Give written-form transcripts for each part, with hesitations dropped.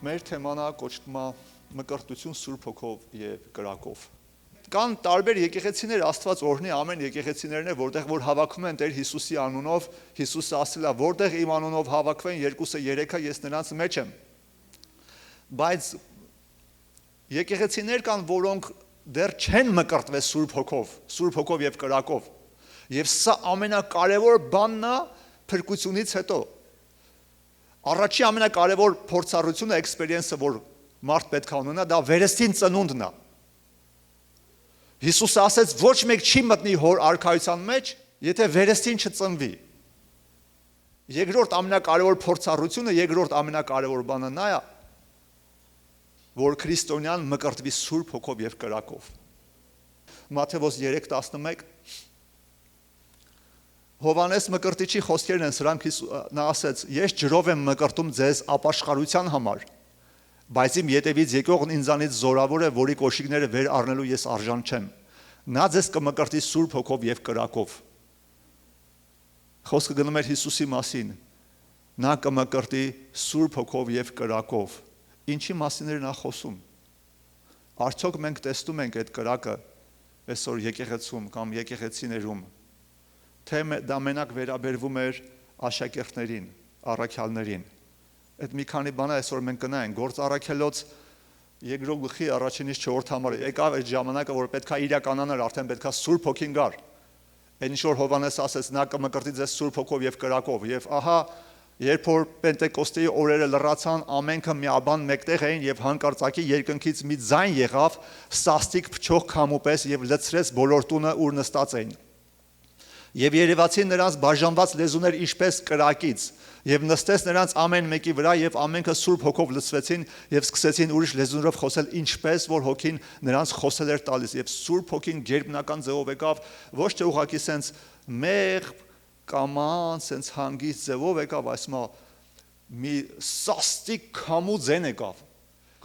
Մեր թեմանա կոչվում է մկրտություն Սուրբ Հոգով եւ կրակով։ Կան տարբեր եկեղեցիներ, Աստված օրհնի ամեն եկեղեցիներն է, որտեղ որ հավաքվում են Տեր Հիսուսի անունով, Հիսուսը ասել է, որտեղ իմ անունով հավաքվեն երկուսը երեքը, ես նրանց մեջ եմ։ Բայց եկեղեցիներ կան, որոնք դեռ չեն մկրտվել Սուրբ Հոգով եւ կրակով։ Եվ սա ամենակարևոր բանն է փրկությունից հետո։ Առաջի ամենակարևոր փորձառությունը, էքսպերիենսը, որ մարդ պետք է ունենա, դա վերստին ծնունդն է։ Հիսուսը ասեց, ոչ մեկ չի մտնի հոր արքայության մեջ, եթե վերստին չծնվի։ Երկրորդ ամենակարևոր փորձառությունը, երկրորդ ամենակարևոր բանը նա է, որ քրիստոնյան մկրտվի Սուրբ Հոգով եւ կրակով։ Մատթեոս 3:11 Հովանես մկրտիչի խոսքերն են սրանք, նա ասեց, ես ջրով եմ մկրտում ձեզ ապաշխարության համար, բայց իմ ետևից եկողն ինձանից զորավոր է, որի կոշիկները վեր առնելու ես արժան չեմ։ Նա ձեզ կմկրտի Սուրբ Հոգով եւ կրակով։ Խոսքը գնում էր Հիսուսի մասին։ Նա կմկրտի Սուրբ Հոգով եւ կրակով։ Ինչի մասին էր նա խոսում։ Արդյոք մենք տեսնում ենք այդ կրակը այսօր եկեղեցում կամ եկեղեցիներում, թե դա մենակ վերաբերվում էր աշակերտներին, առաքյալներին։ Այդ մի քանի բան այսօր մենք կնայենք, Գործ առաքելոց 2 գլխի 1-ից 4 համարը, եկավ այդ ժամանակը, որ պետքա իրականանար, արդեն պետքա Սուրբ Հոգին գար։ Այն ինչ որ Հովանես ասեց, նա կմկրտի ձեզ Սուրբ Հոգով եւ կրակով, եւ ահա երբ որ Պենտեկոստեի օրերը լրացան, ամենքը միաբան մեկտեղ էին եւ հանկարծակի երկնքից մի ձայն եղավ, սաստիկ փչող քամու պես եւ լցրեց բոլոր տունը, ուր նստած էին։ Եվ երևացին նրանց բաժանված լեզուներ ինչպես կրակից, եւ նստեց նրանց ամեն մեկի վրա, եւ ամենքը Սուրբ Հոգով լցվեցին եւ սկսեցին ուրիշ լեզուներով խոսել, ինչպես որ Հոգին նրանց խոսել էր տալիս, եւ Սուրբ Հոգին գերբնական ձևով եկավ, ոչ թե ուղղակի սենց մեղմ կաման, սենց հանգիստ ձևով եկավ, այսմա մի սաստիկ քամու ձեն եկավ,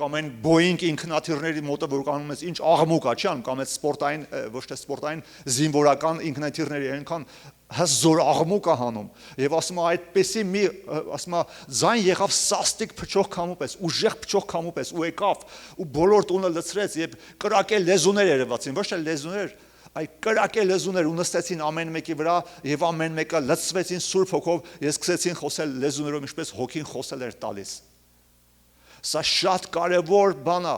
կամ այն Boeing ինքնաթիռների մոտը, որ կանում ես ինչ աղմուկ է, չի անում, կամ այդ սպորտային, ոչ թե սպորտային, զինվորական ինքնաթիռների այնքան հզոր աղմուկ է հանում, եւ ասում է այդպեսի մի, ասում է ձայն եղավ սաստիկ փչող քամու պես, ուժեղ փչող քամու պես, ու եկավ, ու բոլոր տունը լցրեց, եւ կրակե լեզուներ երևացին, ոչ թե լեզուներ, այ կրակե լեզուներ ու նստեցին ամեն մեկի վրա, եւ ամեն մեկը լցվեցին Սուրբ Հոգով, եւ սկսեցին խոսել լեզուներով, ինչպես Հոգին խոսել էր տալիս։ Սա շատ կարևոր բան է,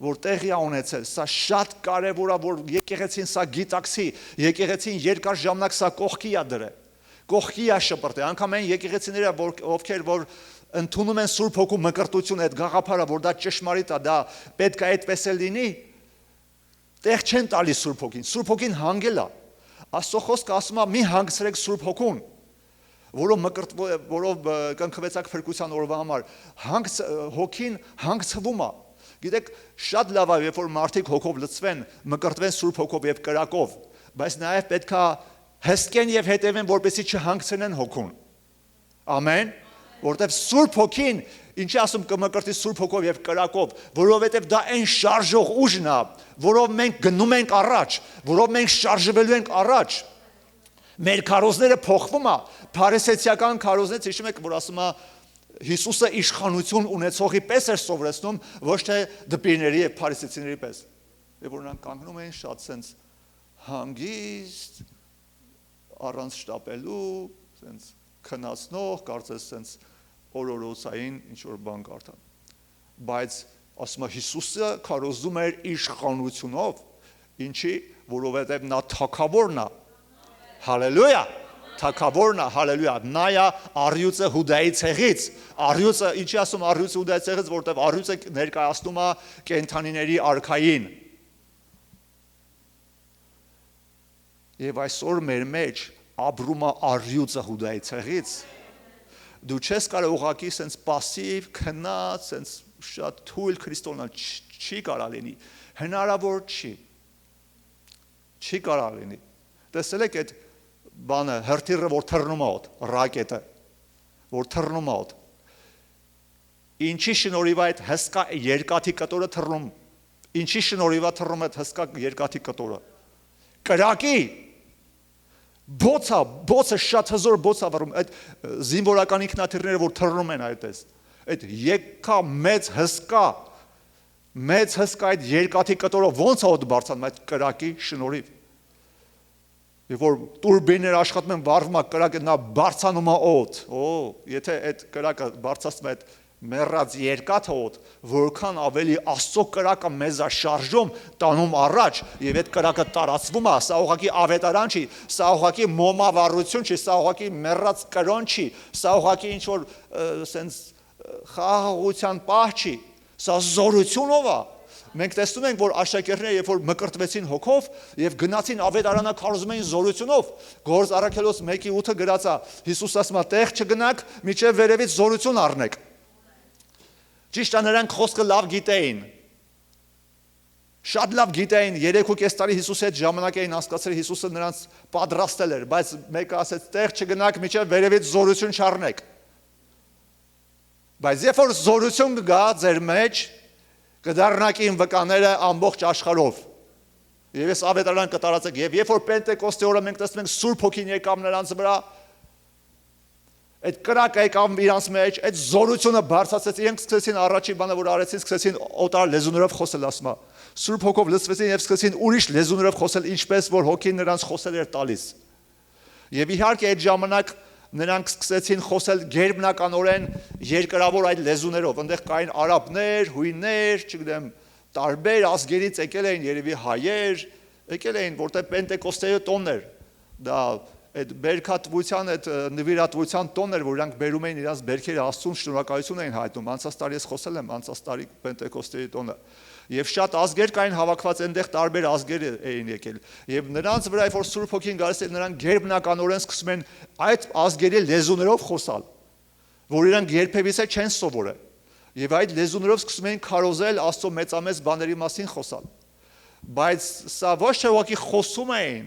որ տեղի է ունեցել, սա շատ կարևոր է, որ եկեղեցին սա գիտակցի, եկեղեցին երկար ժամանակ սա կողքի է դրել, կողքի է շպրտել, անգամ այն եկեղեցիները, ովքեր որ ընդունում են Սուրբ Հոգու մկրտություն, այդ գաղափարը, որ դա ճշմարիտ է, դա պետք է այդպես էլ լինի, տեղ չեն տալիս Սուրբ Հոգին, Սուրբ Հոգին հանգել է, Աստծո խոսքը ասում է մի հանգցրեք Սուրբ Հոգուն, որով կնքվեցաք փրկության օրվա համար, Հոգին հանգցվում է։ Գիտեք, շատ լավ է, երբ որ մարդիկ հոգով լցվեն, մկրտվեն Սուրբ Հոգով եւ կրակով, բայց նաեւ պետքա հսկեն եւ հետևեն, որպեսզի չհանգցնեն Հոգուն։ Ամեն, որտեւ Սուրբ Հոգին, ինչի ասում կմկրտի Սուրբ Հոգով եւ կրակով, որովհետեւ դա այն շարժող ուժն է, որով մենք գնում ենք առաջ, որով մենք շարժվելու ենք առաջ։ Մեր քարոզները փոխվում է, փարիսեցիական քարոզներից հիշում եք, որ ասում է Հիսուսը իշխանություն ունեցողի պես էր սովորեցնում, ոչ թե դպիրների եւ փարիսեցիների պես։ Եվ որ նրանք կանգնում էին շատ սենց հանգիստ, առանց շտապելու, սենց քնացնող, կարծես սենց օրորոցային ինչ որ բան կարդան։ Բայց ասում է Հիսուսը քարոզում էր իշխանությունով, ինչի, որովհետեւ նա թագավորն է։ Հալելույա, թագավորն է, հալելույա, նա է առյուծը Հուդայի ցեղից, առյուծը, ինչի ասում առյուծը Հուդայի ցեղից, որտեղ առյուծը ներկայացնում է կենդանիների արքային։ Եվ այսօր մեր մեջ ապրում է առյուծը Հուդայի ցեղից։ Դու չես կարող ուղղակի սենց пассив, քնած, սենց շատ թույլ քրիստոնյա չի կարող լինի, հնարավոր չի։ Չի կարող լինի։ Տեսել եք այդ բանը, հրթիռը, որ թռնում է օդ, ռակետը, որ թռնում է օդ, ինչի շնորհիվ այդ հսկա երկաթի կտորը թռնում, ինչի շնորհիվ է թռնում այդ հսկա երկաթի կտորը, կրակի, բոցը շատ հզոր բոց է վռում, այդ զինվորական ինքնաթիռները, որ թռնում են այդպես, Այդ եկա մեծ հսկա այդ երկաթի կտորով ոնց է օդ բարձրանում այդ կրակի շնորհիվ։ Եվ որ տուրբիններ աշխատում են վառվում է կրակը նա բարձրանում է օդ։ Եթե այդ կրակը բարձրացնում է այդ մեռած երկաթը օդ, որքան ավելի Աստծո կրակը մեզ է շարժում, տանում առաջ եւ այդ կրակը տարածվում է, սա ուղղակի ավետարան չի, սա ուղղակի մոմավառություն չի, սա ուղղակի մեռած կրոն չի, սա ուղղակի ինչ որ սենց խաղաղության պահ չի, սա զորությունով է։ Մենք տեսնում ենք, որ աշակերտները երբ որ մկրտվեցին հոգով եւ գնացին ավետարանը քարոզում էին զորությունով, Գործ Առաքելոց 1:8 գրած է, Հիսուս ասում է, տեղ չգնաք, միջև վերևից զորություն առնեք։ Ճիշտ է, նրանք խոսքը լավ գիտեին։ Շատ լավ գիտեին, 3.5 տարի Հիսուսի հետ ժամանակ էին անցկացրել, Հիսուսը նրանց պատրաստել էր, բայց մեկը ասեց, տեղ չգնաք, միջև վերևից զորություն չառնեք։ Բայց երբ որ զորություն կգա ձեր մեջ, կդառնաք իմ վկաները ամբողջ աշխարհով։ Եվ ես ավետարան կտարածեք, եւ երբ որ Պենտեկոստի օրը մենք տեսնում ենք Սուրբ Հոգին եկավ նրանց վրա, այդ կրակը եկավ իրանց մեջ, այդ զորությունը բարձրացեց, իրենք սկսեցին առաջի բանը, որ արեցին, սկսեցին օտար լեզուներով խոսել, ասում է։ Սուրբ Հոգով լցվեցին եւ սկսեցին ուրիշ լեզուներով խոսել, ինչպես որ Հոգին նրանց խոսել էր տալիս։ Եվ իհարկե այդ ժամանակ նրանք սկսեցին խոսել գերբնականորեն երկրավոր այդ լեզուներով, այնտեղ կային արաբներ, հույներ, չգիտեմ, տարբեր ազգերից եկել էին, երևի հայեր, եկել էին, որտեղ Պենտեկոստեի տոնն էր, դա այդ բերքատվության, այդ նվիրատվության տոնն էր, որ իրանք բերում էին իրաց բերքերը Աստծուն շնորհակալություն էին հայտնում, անցած տարի ես խոսել եմ, անցած տարի Պենտեկոստեի տոնը, եւ շատ ազգեր կային հավաքված, այնտեղ տարբեր ազգեր էին եկել, եւ նրանց վրա որ Սուրբ Հոգին գալիս էր, նրանք գերբնականորեն սկսում են այդ ազգերի լեզուներով խոսալ, որ իրանք երբևիցե չեն սովորել, եւ այդ լեզուներով սկսում էին քարոզել Աստծո մեծամեծ բաների մասին խոսալ, բայց սա ոչ թե ուղղակի խոսում էին,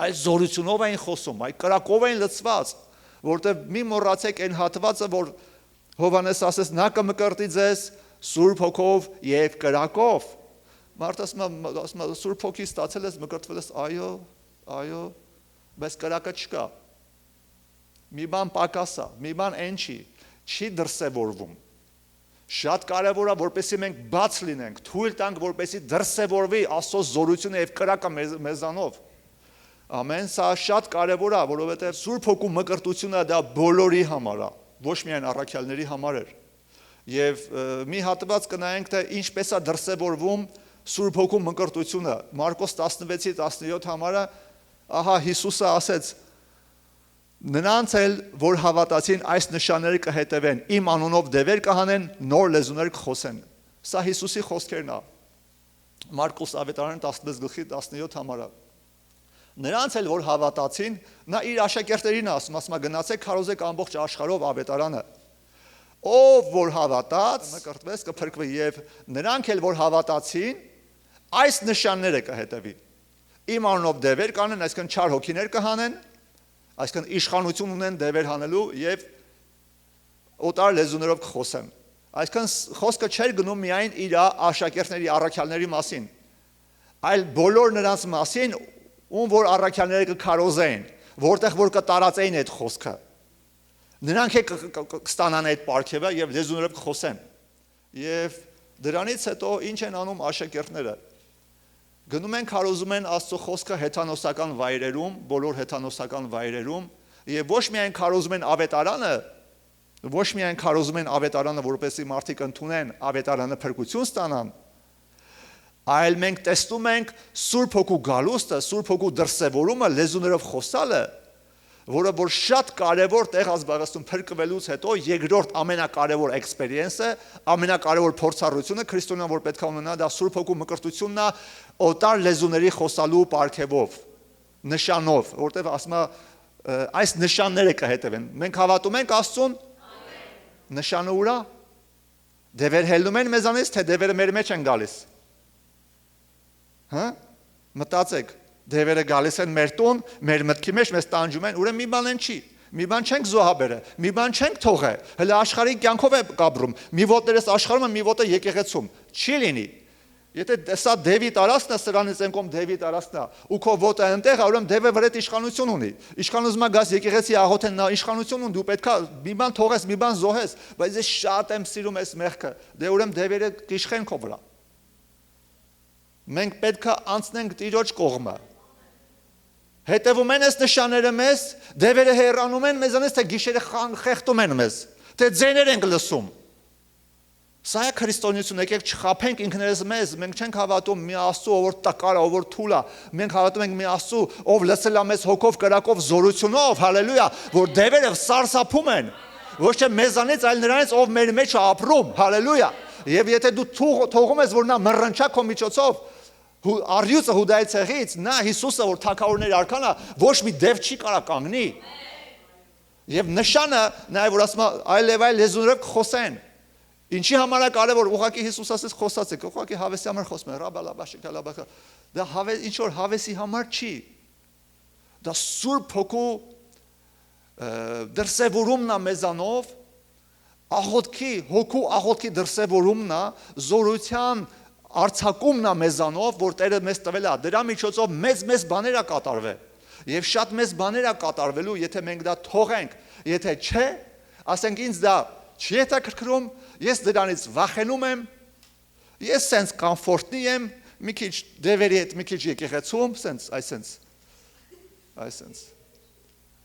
այդ զորությունով էին խոսում, այդ կրակով էին լցված, որտեղ մի մոռացեք այն հատվածը, որ Հովհաննես ասեց, նա կմկրտի ձեզ Սուրբ Հոգով եւ կրակով։ Մարդը ասում է, Սուրբ Հոգի ստացել ես, մկրտվել ես, այո, բայց կրակը չկա։ Մի բան պակաս է, մի բան այն չի դրսևորվում։ Շատ կարևոր է, որպեսզի մենք բաց լինենք, թույլ տանք, որպեսզի դրսևորվի Աստծո զորությունը եւ կրակը մեզանով։ Ամեն, սա շատ կարևոր է, որովհետեւ Սուրբ Հոգու մկրտությունը դա բոլորի համար է, ոչ միայն առաքյալների համար է։ Եվ մի հատված կնայենք, թե ինչպես է դրսևորվում Սուրբ Հոգու մկրտությունը։ Մարկոս 16:17 համարը, ահա Հիսուսը ասեց. նրանց էլ, որ հավատացին, այս նշանները կհետևեն, իմ անունով դևեր կհանեն, նոր լեզուներ կխոսեն։ Սա Հիսուսի խոսքերն է։ Մարկոս ավետարան 16:17 համարը։ Նրանց էլ, որ հավատացին, նա իր աշակերտերին ասում է, գնացեք քարոզեք ամբողջ աշխարհով ավետարանը։ Ով որ հավատաց, մկրտվեց կփրկվի եւ նրանք էլ որ հավատացին, այս նշանները կհետևի։ Իմ անունով դևեր կանեն, այսինքն չար հոգիներ կհանեն, այսինքն իշխանություն ունեն դևեր հանելու եւ օտար լեզուներով կխոսեն։ Այսինքն խոսքը չէր գնում միայն իր աշակերտների, առաքյալների մասին, այլ բոլոր նրանց մասին, ում որ առաքյալները կքարոզեին, որտեղ որ կտարածեին այդ խոսքը։ Նրանք կստանան այդ պարգևը եւ լեզուներով կխոսեն։ Եվ դրանից հետո ինչ են անում աշակերտները։ Գնում են քարոզում են Աստծո խոսքը հեթանոսական վայրերում, բոլոր հեթանոսական վայրերում, եւ ոչ միայն քարոզում են ավետարանը, որպեսզի մարդիկ ընդունեն ավետարանը փրկություն ստանան, այլ մենք տեսնում ենք Սուրբ Հոգու գալուստը, Սուրբ Հոգու դրսևորումը, լեզուներով խոսալը, որը որ շատ կարևոր տեղ ազբաղեցնում փրկվելուց հետո երկրորդ ամենակարևոր էքսպերիենսը, ամենակարևոր փորձառությունը քրիստոնյան որ պետք է ունենա, դա Սուրբ Հոգու մկրտությունն է օտար լեզուների խոսալու պարգևով, նշանով, որտեղ ասում է այս նշանները կհետևեն։ Մենք հավատում ենք Աստծուն։ Նշանը ուր է։ Դևեր հելնում են մեզանից, թե դևերը մեր մեջ են գալիս։ Հա՞։ Մտածեք։ Դևերը գալիս են մեր տուն, մեր մտքի մեջ մեզ տանջում են, ուրեմն մի բան են չի, մի բան չենք զոհաբերը, մի բան չենք թողե, հələ աշխարհի կյանքով է կապրում, մի ոտներս աշխարհում, մի ոտը եկեղեցում, չի լինի։ Եթե սա Դեվիդ արածն է, սրանից են կողմ Դեվիդ արածն է, ու քո ոտը այնտեղ, ուրեմն Դեվը վրետ իշխանություն ունի։ Իշխան ուզում է գաս եկեղեցի աղոթեն, նա իշխանություն ունի, դու պետքա մի բան թողես, մի բան զոհես, բայց ես շատ եմ սիրում այս մեղքը։ Դե ուրեմն Դևերը կիշխեն քո վրա։ Մենք պետքա անցնենք Տիրոջ կողմը։ Հետևում են այս նշանները մեզ, Դևերը հեռանում են մեզանից, թե գիշերը խեղդում են մեզ, թե ձեներ ենք լսում։ Սա է քրիստոնեություն, եկեք չխաբենք ինքներս մեզ, մենք չենք հավատում մի Աստծու, ով որ տկար է, ով որ թույլ է, մենք հավատում ենք մի Աստծու, ով լսել է մեզ հոգով, կրակով, զորությունով, հալելույա, որ դևերը սարսափում են, ոչ թե մեզանից, այլ նրանից, ով մեր մեջ է ապրում, հալելույա։ Եվ եթե դու թողում ես, որ նա մռնչա քո միջոցով, առյուծը Հուդայի ցեղից, նա Հիսուսը, որ թագավորների արքան է, ոչ մի դև չի կարա կանգնի։ Եվ նշանը, նաև որ ասում է, այլ լեզուներով կխոսեն։ Ինչի համար է կարևոր ուղղակի Հիսուս ասես խոսած եք, ուղղակի հավեսի համար խոսում են, ռաբալաբաշիկալաբակա։ Դա ինչ որ հավեսի համար չի։ Դա Սուրբ Հոգու դրսևորումն է մեզանով, հոգու աղոթքի դրսևորումն է, զորության արձակումն է մեզանով, որ Տերը մեզ տվել է, դրա միջոցով մեծ բաներ է կատարվել։ Եվ շատ մեծ բաներ է կատարվելու, եթե մենք դա թողենք, եթե չէ, ասենք ինձ դա չի հետաքրքրում, ես դրանից վախենում եմ, ես սենց կամֆորտնի եմ, մի քիչ դևերի հետ, մի քիչ եկեղեցում, սենց,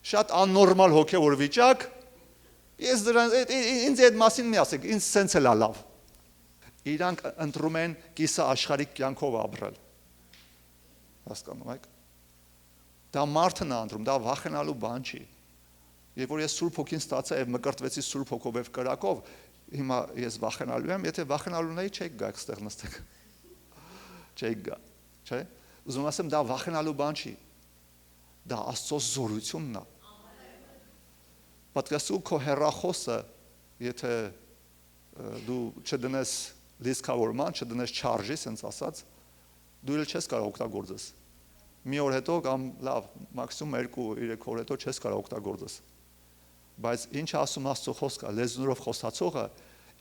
շատ աննորմալ հոգևոր վիճակ, ես դրանից, ինձ այդ մասին մի ասեք, ինձ սենց էլ է լավ։ Իրանք ընտրում են կիսա աշխարհիկ կյանքով ապրել։ Հասկանում եք։ Դա մարդն է ընտրում, դա վախենալու բան չի։ Երբ որ ես Սուրբ Հոգին ստացա եւ մկրտվեցի Սուրբ Հոգով եւ կրակով, հիմա ես վախենալու եմ, եթե վախենալու նայի չեք գա այստեղ նստեք։ Չեք գա, չէ՞։ Ուզում ասեմ, դա վախենալու բան չի։ Դա Աստծո զորությունն է։ Պատկասու քո հեռախոսը, եթե դու չդնես լիցքավորման, չդնես չարժի, ասենց ասած, դու էլ չես կարող օգտագործես։ Մի օր հետո կամ լավ, մաքսիմում 2-3 օր հետո չես կարող օգտագործես։ Բայց ինչ ասում Աստծո խոսքը, լեզուներով խոսացողը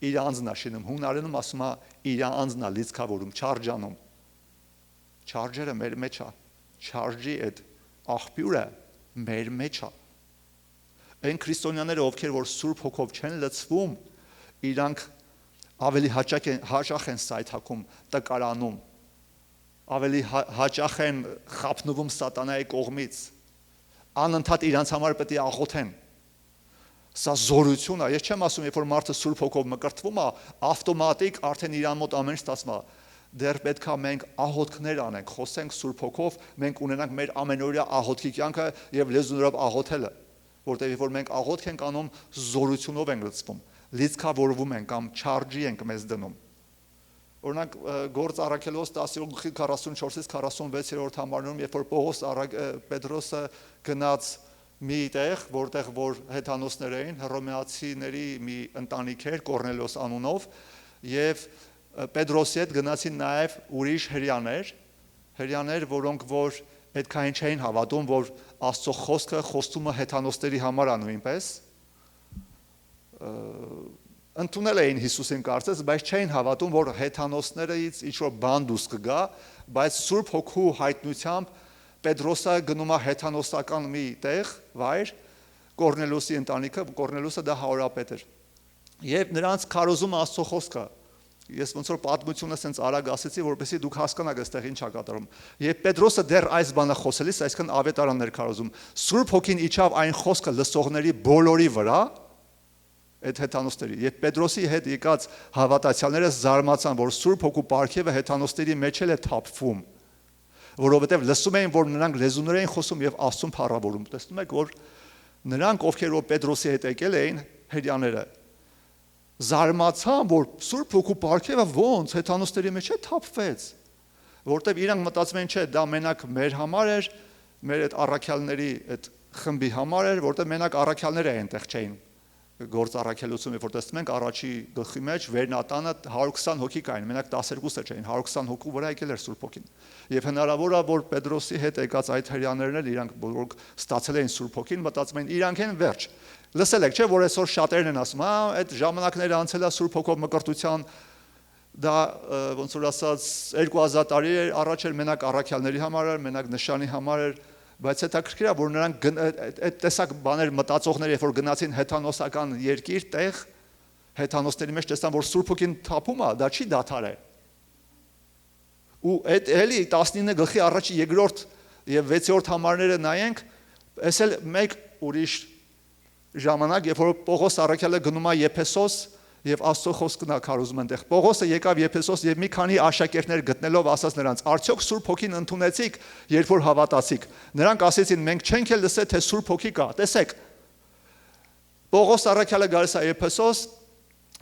իր անձն է շինում, հունարենում ասում է իր անձն է լիցքավորում, չարժանում։ Չարժերը մեր մեջ է, չարժի այդ աղբյուրը մեր մեջ է։ Այն քրիստոնյաները, ովքեր որ Սուրբ Հոգով չեն լցվում, իրանք ավելի հաճախ են սայթաքում, տկարանում, ավելի հաճախ են խափնվում սատանայի կողմից, անընդհատ իրանց համար պետք է աղոթեն։ Սա զորություն է, ես չեմ ասում, երբ որ մարդը Սուրբ Հոգով մկրտվում է, ավտոմատիկ արդեն իրան մոտ ամեն ինչ ստացվում է, դեռ պետք է մենք աղոթքներ անենք, խոսենք Սուրբ Հոգով, մենք ունենանք մեր ամենօրյա աղոթքի կյանքը եւ լեզուներով աղոթելը, որտեղ երբ որ մենք աղոթք ենք անում, զորությունով ենք լցվում, լիցքավորվում ենք կամ չարժի ենք մեզ դնում։ Օրինակ Գործ Առաքելոց 10:44-ից 46-րդ համարում, երբ որ Պետրոսը գնաց մի տեղ, որտեղ որ հեթանոսներ էին, հռոմեացիների մի ընտանիք էր Կորնելիոս անունով, եւ Պետրոսի հետ գնացին նաեւ ուրիշ հрьяաներ, որոնք որ այդքան չէին հավատում, որ Աստծո խոսքը խոստումը հեթանոսների համար է նույնպես։ Ընդունել էին Հիսուսին կարծես, բայց չէին հավատում, որ հեթանոսներից ինչ-որ բան դուրս կգա, բայց Սուրբ Հոգու հայտնությամբ Պետրոսը գնում է հեթանոսական մի տեղ, վայր, Կորնելիոսի ընտանիքը, Կորնելիոսը դա հավորապետ էր։ Եվ նրանց քարոզում Աստծո խոսքը։ Ես ոնց որ պատմությունը սենց արագ ասեցի, որպեսզի դուք հասկանաք այստեղ ինչ է կատարում։ Եվ Պետրոսը դեռ այս բանը խոսելիս, այսքան ավետարաններ քարոզում, Սուրբ Հոգին իջավ այն խոսքը լսողների բոլորի վրա, այդ հեթանոսների։ Եվ Պետրոսի հետ եկած հավատացյալները զարմացան, որ Սուրբ Հոգու պարգևը հեթանոսների մեջ էլ է թափվում, որովհետև լսում էին, որ նրանք լեզուներ էին խոսում եւ Աստծուն փառավորում։ Տեսնում եք, որ նրանք, ովքեր որ Պետրոսի հետ եկել էին, հрьяաները, զարմացան, որ Սուրբ Հոգու պարգևը ոնց հեթանոսների մեջ է թափվեց, որովհետև իրանք մտածում են, չէ, դա մենակ մեր համար էր, մեր այդ առաքյալների այդ խմբի համար էր, որովհետև մենակ առաքյալները այնտեղ չէին։ Գործ Առաքելոցում, երբ որ տեսնում ենք առաջի գլխի մեջ Վերնատանը 120 հոգի կային, մենակ 12-ը չէին, 120 հոգու վրա եկել էր Սուրբ Հոգին։ Եվ հնարավոր է, որ Պետրոսի հետ եկած այդ հрьяաներն էլ իրանք բոլորք ստացել էին Սուրբ Հոգին, մտածում են իրանք են վերջ։ Լսել եք, չէ, որ այսօր շատերն են ասում, հա, այդ ժամանակները անցել է Սուրբ Հոգով մկրտության դա ոնց որ ասած 2000 տարի առաջ էր մենակ առաքյալների համար էր, մենակ նշանի համար էր, բայց հետաքրքիր է, որ նրանք այդ տեսակ բաներ մտածողներ, երբ որ գնացին հեթանոսական երկիր տեղ, հեթանոսների մեջ տեսան, որ Սուրբ Հոգին թափում է, դա չի դադարել։ Ու այդ էլի 19 գլխի առաջի երկրորդ եւ 6-րդ համարները նայենք, այս էլ մեկ ուրիշ ժամանակ, երբ որ Պողոս առաքյալը գնում է Եփեսոս եւ Աստծո խոսքն է քարոզում այնտեղ։ Պողոսը եկավ Եփեսոս եւ մի քանի աշակերտներ գտնելով ասաց նրանց. «Արդյոք Սուրբ Հոգին ընդունեցիք, երբ որ հավատացիք»։ Նրանք ասեցին. «Մենք չենք էլ լսել, թե Սուրբ Հոգի կա»։ Տեսեք։ Պողոս առաքյալը գալիս է Եփեսոս,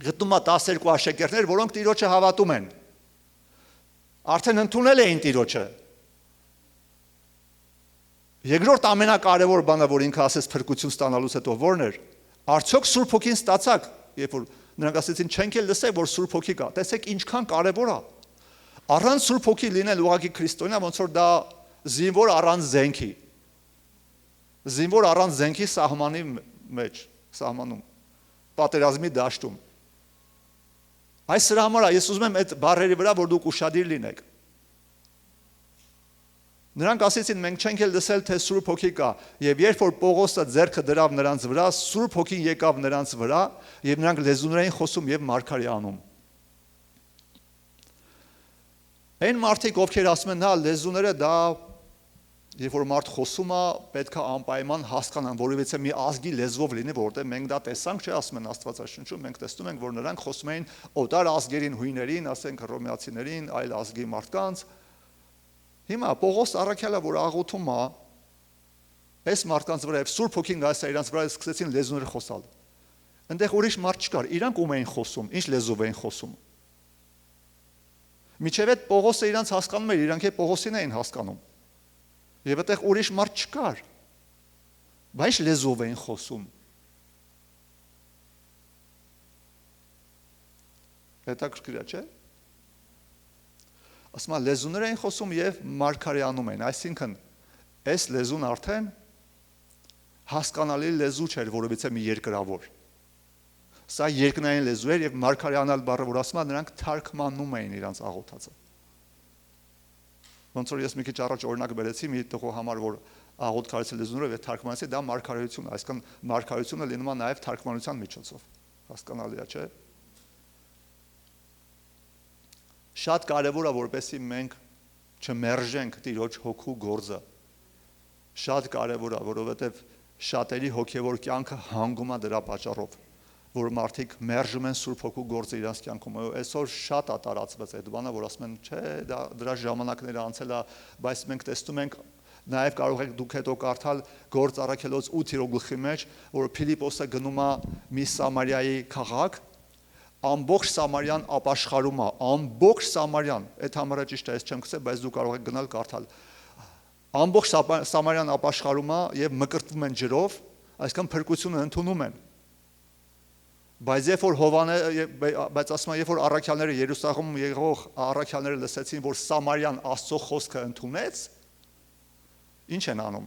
գտնում է 12 աշակերտներ, որոնք Տիրոջը հավատում են։ Արդեն ընդունել էին Տիրոջը։ Երկրորդ ամենակարևոր բանը, որ ինքը ասեց փրկություն ստանալուց հետո ո՞րն էր։ Արդյոք Սուրբ Հոգին ստացաք, երբ որ նրանք ասեցին չենք էլ լսել, որ Սուրբ Հոգի կա։ Տեսեք ինչքան կարևոր է։ Առանց Սուրբ Հոգի լինել ուղղակի քրիստոնյա, ոնց որ դա զինվոր առանց զենքի։ Զինվոր առանց զենքի սահմանի մեջ, սահմանում, պատերազմի դաշտում։ Այս սրա համար ես ուզում եմ այդ բառերի վրա, որ դուք ուշադիր լինեք։ Նրանք ասեցին մենք չենք էլ լսել, թե Սուրբ Հոգի կա, եւ երբ որ Պողոսը ձեռքը դրավ նրանց վրա, Սուրբ Հոգին եկավ նրանց վրա, եւ նրանք լեզուներային խոսում եւ մարգարե անում։ Այն մարդիկ, ովքեր ասում են, հա, լեզուները դա երբ որ մարդ խոսում է, պետք է անպայման հասկանան, որովհետեւ մի ազգի լեզվով լինի, որտեղ մենք դա տեսանք, չէ, ասում են Աստվածաշնչում, մենք տեսնում ենք, որ նրանք խոսում էին օտար ազգերին, հույներին, ասենք հռոմեացիներին, այլ ազգի մարդկանց։ Հիմա Պողոս առաքյալը, որ աղոթում է, այս մարդկանց վրա եւ Սուրբ Հոգին գալիս է իրանց վրա, սկսեցին լեզուներ խոսալ։ Այնտեղ ուրիշ մարդ չկար, իրանք ում էին խոսում, ինչ լեզվով էին խոսում։ Միջև այդ Պողոսը իրանց հասկանում էր, իրանք է Պողոսին էին հասկանում։ Եվ այդտեղ ուրիշ մարդ չկար։ Բայց լեզվով էին խոսում։ Հետաքրքիր է, չէ՞։ Ասում են լեզուներ էին խոսում եւ մարգարեանում էին, այսինքն այս լեզուն արդեն հասկանալի լեզու չէր, որովհետեւ մի երկրավոր։ Սա երկնային լեզու էր եւ մարգարեանալ բառը, որ ասում են նրանք թարգմանում էին իրանց աղոթածը։ Ոնց որ ես մի քիչ առաջ օրինակ բերեցի մի տղու համար, որ աղոթ կարեցի լեզուներով եւ թարգմանեցի, դա մարգարեություն է, այսինքն մարգարեությունը լինում է նաեւ թարգմանության միջոցով։ Հասկանալի է, չէ՞։ Շատ կարևոր է, որպեսզի մենք չմերժենք Տիրոջ հոգու գործը։ Շատ կարևոր է, որովհետև շատերի հոգևոր կյանքը հանգում է դրա պատճառով, որ մարդիկ մերժում են Սուրբ Հոգու գործը իրենց կյանքում։ Այսօր շատ է տարածված այդ բանը, որ ասում են, չէ, դրա ժամանակները անցել է, բայց մենք տեսնում ենք, նաև կարող եք դուք հետո կարդալ Գործ առաքելոց 8-րդ գլխի մեջ, որ Փիլիպոսը գնում է մի Սամարիայի քաղաք, ամբողջ Սամարյան ապաշխարում է, ամբողջ Սամարյան, այդ համարը ճիշտ է, ես չեմ գցել, բայց դու կարող եք գնալ կարդալ։ Ամբողջ Սամարյան ապաշխարում է եւ մկրտվում են ջրով, այսինքն փրկությունը ընդունում են։ Բայց երբ որ բայց ասում են, երբ որ առաքյալները Երուսաղեմում եղող առաքյալները լսեցին, որ Սամարյան Աստծո խոսքը ընդունեց, ինչ են անում։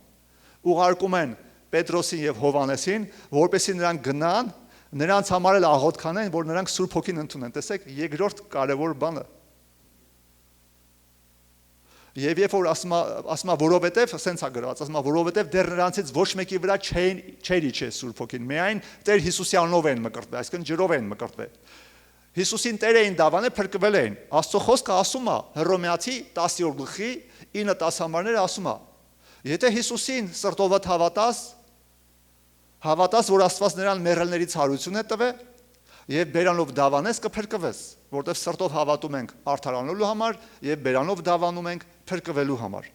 Ուղարկում են Պետրոսին եւ Հովանեսին, որպեսզի նրանք գնան, նրանց համար էլ աղոթ կանեն, որ նրանք Սուրբ Հոգին ընդունեն։ Տեսեք, երկրորդ կարևոր բանը։ Եվ երբ որ ասում է որովհետև, ասենց է գրված, ասում է որովհետև դեռ նրանցից ոչ մեկի վրա չէր իջել Սուրբ Հոգին, միայն Տեր Հիսուսի անունով են մկրտվել, այսինքն ջրով են մկրտվել։ Հիսուսին Տեր էին դավանել, փրկվել էին։ Աստծո խոսքը ասում է Հռոմեացի 10-րդ գլխի 9-10 համարները ասում է. Եթե Հիսուսին սրտովդ հավատաս, որ Աստված նրան մեռելներից հարություն է տվել, եւ բերանով դավանես կփրկվես, որտեղ սրտով հավատում ենք արդարանալու համար եւ բերանով դավանում ենք փրկվելու համար։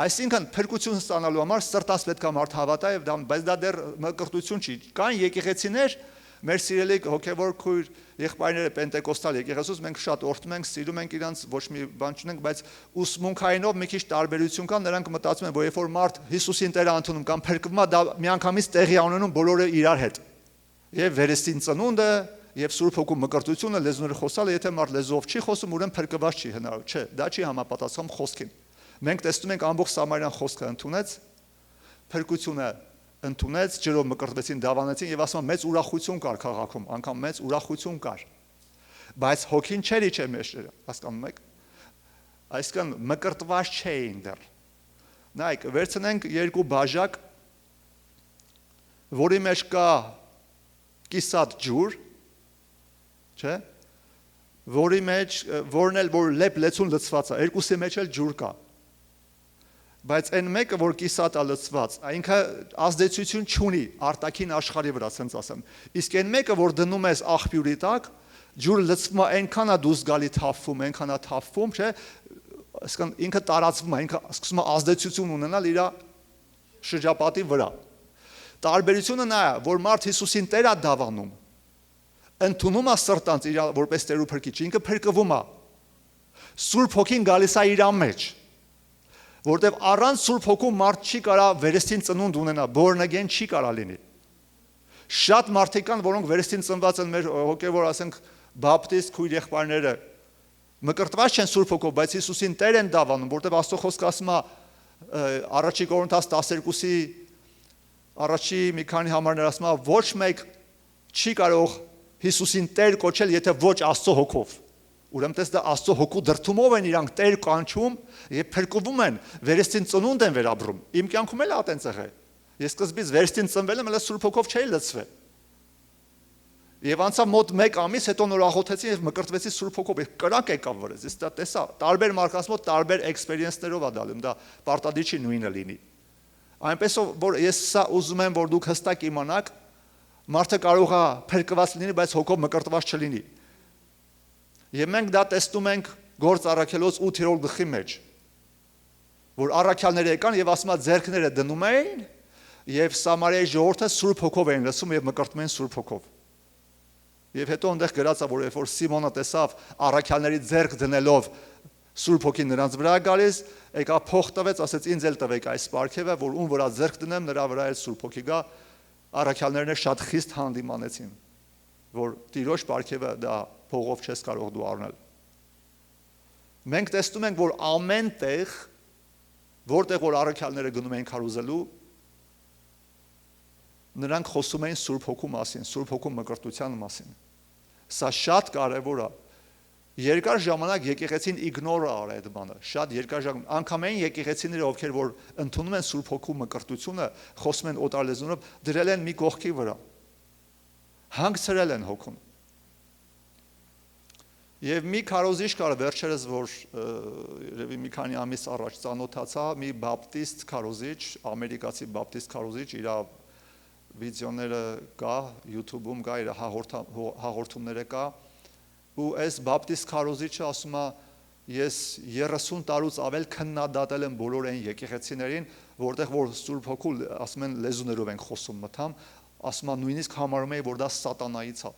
Այսինքն փրկություն ստանալու համար սրտած պետք է մարդ հավատա եւ բայց դա դեռ մկրտություն չի։ Կան եկեղեցիներ, մեր սիրելի հոգեվոր քույր եղբայրները Պենտեկոստալ եկեղեցուց մենք շատ օրհնում ենք, սիրում ենք իրանց, ոչ մի բան չունենք, բայց ուսմունքայինով մի քիչ տարբերություն կա, նրանք մտածում են, որ երբ որ մարդ Հիսուսին Տեր ընդունում կամ փրկվում է, դա միանգամից տեղի ունենում բոլորը իրար հետ։ Եվ վերստին ծնունդը, եւ Սուրբ Հոգու մկրտությունը, լեզուները խոսալը, եթե մարդ լեզվով չի խոսում, ուրեմն փրկված չի հնարավոր, չէ, դա չի համապատասխանում խոսքին։ Մենք տեսնում ենք ամբողջ Սամարյան խոսքը ընդունեց, փրկությունը ընդունեց, ջրով մկրտվեցին, դավանեցին եւ ասում մեծ ուրախություն կար քաղաքում, անգամ մեծ ուրախություն կար։ Բայց հոգին չէր իջել մեջները, հասկանում եք։ Այսինքն մկրտված չէին դեռ։ Նայեք, վերցնենք երկու բաժակ, որի մեջ կա կիսատ ջուր, չէ՞, որի մեջ որն էլ որ լեցուն լցված է, երկուսի մեջ էլ ջուր կա։ Բայց այն մեկը, որ կիսատ է լցված, ինքը ազդեցություն չունի արտաքին աշխարհի վրա, ասենց ասեմ։ Իսկ այն մեկը, որ դնում ես աղբյուրի տակ, ջուրը լցվում է, այնքան է դուրս գալի թափվում, այնքան է թափվում, չէ՞, այսինքն ինքը տարածվում է, ինքը սկսում է ազդեցություն ունենալ իր շրջապատի վրա։ Տարբերությունը նա է, որ մարդ Հիսուսին Տեր է դավանում, ընդունում է սրտանց իր որպես Տեր ու Փրկիչ, ինքը փրկվում է։ Սուրբ Հոգին գալիս է իր մեջ, որտեղ առանց Սուրբ Հոգու մարդ չի կարա վերստին ծնունդ ունենա, born again չի կարա լինի։ Շատ մարդիկ կան, որոնք վերստին ծնված են մեր հոգևոր, ասենք, բապտիստ քույր եղբայրները, մկրտված չեն Սուրբ Հոգով, բայց Հիսուսին Տեր են դավանում, որտեղ Աստծո խոսքը ասում է Առաջի Կորինթաց 12-ի առաջի մի քանի համարներ ասում է, ոչ մեկ չի կարող Հիսուսին Տեր կոչել, եթե ոչ Աստծո Հոգով։ Ուրեմն տես դա Աստծո Հոգու դրդումով են իրանք Տեր կանչում եւ փրկվում են, վերստին ծնունդ են վերաբրում։ Իմ կյանքում էլ ատենց եղել։ Ես սկզբից վերստին ծնվել եմ, հələ Սուրբ Հոգով չէի լցվել։ Եվ անցա մոտ 1 ամիս, հետո նոր աղոթեցի եւ մկրտվեցի Սուրբ Հոգով, եւ կրակ եկավ վրես։ Ես դա տեսա, տարբեր մարդկանց տարբեր էքսպերիենսներով ա դալում, դա պարտադիր չի նույնը լինի։ Այնպես որ ես սա ուզում եմ, որ դուք հստակ իմանաք, մարդը կարող է փրկված լինի, բայց հոգով մկրտված չլինի։ Եվ մենք դա տեսնում ենք Գործ առաքելոց 8-րդ գլխի մեջ, որ առաքյալները եկան եւ ասում են ձեռքները դնում էին եւ Սամարիայի ժողովուրդը Սուրբ Հոգով էին լսում եւ մկրտում էին Սուրբ Հոգով։ Եվ հետո այնտեղ գրած է, որ երբ որ Սիմոնը տեսավ առաքյալների ձեռք դնելով Սուրբ Հոգին նրանց վրա գալիս, եկա փող տվեց, ասեց ինձ էլ տվեք այս պարգևը, որ ում վրա ձեռք դնեմ, նրա վրա էլ Սուրբ Հոգի գա։ Առաքյալներն շատ խիստ հանդիմանեցին, որ Տիրոջ պարգևը դա փողով չես կարող դու առնել։ Մենք տեսնում ենք, որ ամեն տեղ, որտեղ որ առաքյալները գնում էին քարոզելու, նրանք խոսում էին Սուրբ Հոգու մասին, Սուրբ Հոգու մկրտության մասին։ Սա շատ կարևոր է։ Երկար ժամանակ եկեղեցին իգնոր արել այդ բանը, շատ երկար ժամանակ, անգամ այն եկեղեցիները, ովքեր որ ընդունում են Սուրբ Հոգու մկրտությունը, խոսում են օտար լեզունով, դրել են մի կողքի վրա, հանգցրել են հոգուն։ Եվ մի քարոզիչ կար վերջերս, որ երևի մի քանի ամիս առաջ ծանոթացա, մի բապտիստ քարոզիչ, ամերիկացի բապտիստ քարոզիչ, իր վիդեոները կա, YouTube-ում կա, իր հաղորդումները կա, ու այս բապտիստ քարոզիչը ասում է, ես 30 տարուց ավել քննադատել եմ բոլոր այն եկեղեցիներին, որտեղ որ Սուրբ Հոգու, ասում են լեզուներով են խոսում մտամ, ասում է նույնիսկ համարում էի, որ դա սատանայից է։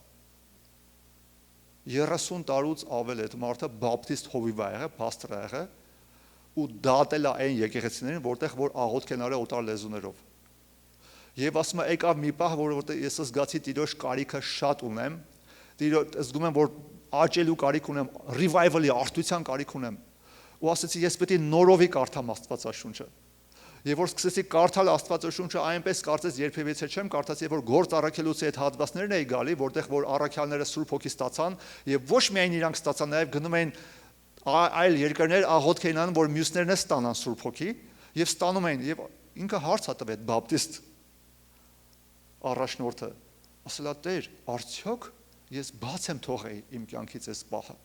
30 տարուց ավել այդ մարդը բապտիստ հովիվ է եղել, փաստր է եղել, ու դատել է այն եկեղեցիներին, որտեղ որ աղոթք են արել օտար լեզուներով։ Եվ ասում է, եկավ մի պահ, որովհետև ես զգացի Տիրոջ կարիքը շատ ունեմ, զգում եմ, որ աճելու կարիք ունեմ, revival-ի արդության կարիք ունեմ, ու ասեցի, ես պետք է նորովի կարդամ Աստվածաշունչը։ Եվ որ սկսեցի կարդալ Աստվածաշունչը, այնպես կարծես երբևիցե չեմ կարդաց, եւ որ Գործ առաքելուց այդ հատվածներն էի գալի, որտեղ որ առաքյալները Սուրբ Հոգի ստացան, եւ ոչ միայն իրանք ստացան, նաեւ գնում էին այլ երկրներ աղոթք էին անում, որ մյուսներն է ստանան Սուրբ Հոգի, եւ ստանում էին, եւ ինքը հարց ա տվել բապտիստ առաջնորդը, ասելա Տեր, արդյոք ես բաց եմ թողեի իմ կյանքից այս պահը։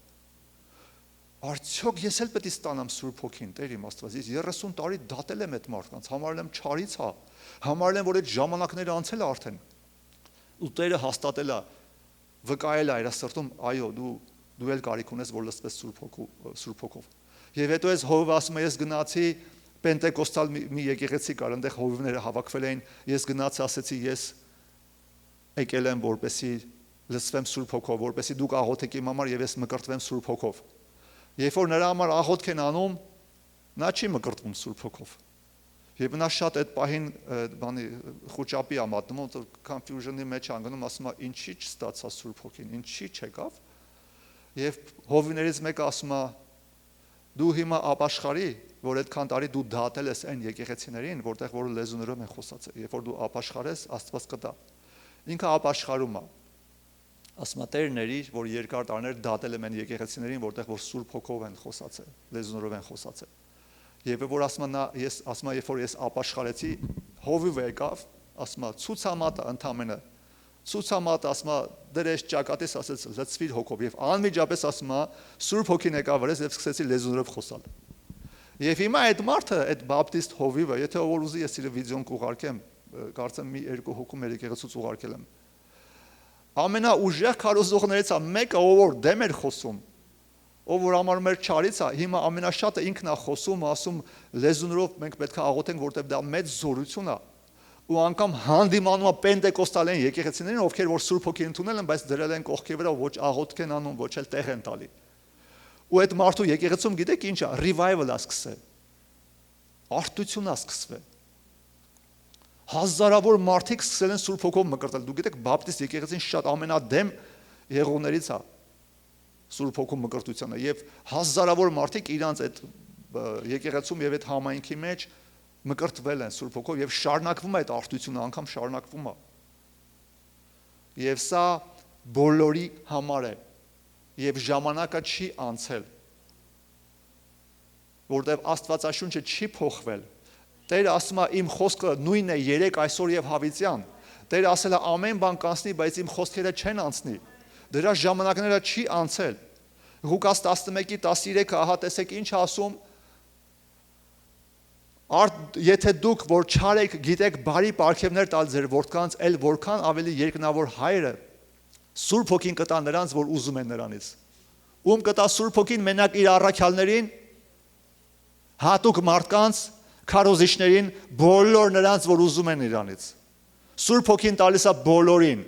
Արդյոք ես էլ պետք է ստանամ Սուրբ Հոգին, Տեր իմ Աստված, ես 30 տարի դատել եմ այդ մարդկանց, համարել եմ չարից հա, համարել եմ, որ այդ ժամանակները անցել է արդեն։ Ու Տերը հաստատել է, վկայել է իր սրտում, այո, դու էլ կարիք ունես, որ լսվես Սուրբ Հոգով։ Եվ հետո այս հովիվը ասում է, ես գնացի Պենտեկոստալ մի եկեղեցի կար, այնտեղ հովիվները հավաքվել էին, ես գնացի, ասեցի, ես եկել եմ, որպեսի լսվեմ Սուրբ Հոգով, որպեսի դուք աղոթեք իմ համար եւ ես մկրտվեմ Սուրբ Հոգով։ Երբ որ նրա համար աղոթք են անում, նա չի մկրտվում Սուրբ Հոգով։ Եվ նա շատ այդ պահին բանի խոճապի ա մատնում, confusion-ի մեջ անգնում, ասում է, ինչի չստացա Սուրբ Հոգին, ինչի չեկավ։ Եվ հովիներից մեկը ասում է, դու հիմա ապաշխարի, որ այդքան տարի դու դատել ես այն եկեղեցիներին, որտեղ որ լեզուներով են խոսացել, երբ որ դու ապաշխարես, Աստված կտա։ Ինքը ապաշխարում է։ ասма Տեր ներիր, որ երկար տարիներ դատել եմ այն եկեղեցիներին, որտեղ որ Սուրբ Հոգով են խոսացել, լեզուներով են խոսացել։ Եվ որ ասма նա ես ասма երբ որ ես ապաշխարեցի, հովիվը եկավ, ասма ցուցամատը ընդամենը ցուցամատը ասма դրես ճակատես ասեց լցվիր հոգով եւ անմիջապես ասма Սուրբ Հոգին եկավ վրես եւ սկսեցի լեզուներով խոսալ։ Եվ հիմա այդ մարդը, այդ բապտիստ հովիվը, եթե ով ուզի ես իր վիդեոն կուղարկեմ, կարծեմ մի երկու հոգու մեր եկեղեցուց ուղարկել եմ։ Ամենաուժեղ քարոզողներից է մեկը, ով որ դեմ էր խոսում, ով որ ամառում էր չարից է, հիմա ամենաշատը ինքն է խոսում, ասում լեզուներով մենք պետք է աղոթենք, որտեղ դա մեծ զորություն է։ Ու անգամ հանդիմանում է պենտեկոստալային եկեղեցիներին, ովքեր որ Սուրբ Հոգի ընդունել են, բայց դրել են կողքի վրա ոչ աղոթք են անում, ոչ էլ տեղ են տալի։ Ու այդ մարդու եկեղեցում գիտեք ինչ է, revival է սկսել։ Արտություն է սկսվել։ Հազարավոր մարդիկ սկսել են Սուրբ Հոգով մկրտել։ Դու գիտեք, բապտիստ եկեղեցին շատ ամենադեմ եղողներից է Սուրբ Հոգու մկրտությանը եւ հազարավոր մարդիկ իրանց այդ եկեղեցում եւ այդ համայնքի մեջ մկրտվել են Սուրբ Հոգով եւ շարունակվում է այդ արտությունը, անգամ շարունակվում է։ Եվ սա բոլորի համար է եւ ժամանակը չի անցել, որտեղ Աստվածաշունչը չի փոխվել։ Տերը ասում է իմ խոսքը նույնն է երեք այսօր եւ հավիտյան։ Տերը ասել է ամեն բան կանցնի, բայց իմ խոսքերը չեն անցնի։ Դրա ժամանակները չի անցել։ Ղուկաս 11:13-ը ահա տեսեք ինչ ասում։ Եթե դուք որ չար եք, գիտեք բարի պարգևներ տալ ձեր որդկանց, ել որքան ավելի երկնավոր հայրը Սուրբ Հոգին կտա նրանց, որ ուզում են նրանից։ Ում կտա Սուրբ Հոգին մենակ իր առաքյալներին, հատուկ մարդկանց, քարոզիչներին, բոլոր նրանց, որ ուզում են իրանից։ Սուրբ Հոգին տալիս է բոլորին։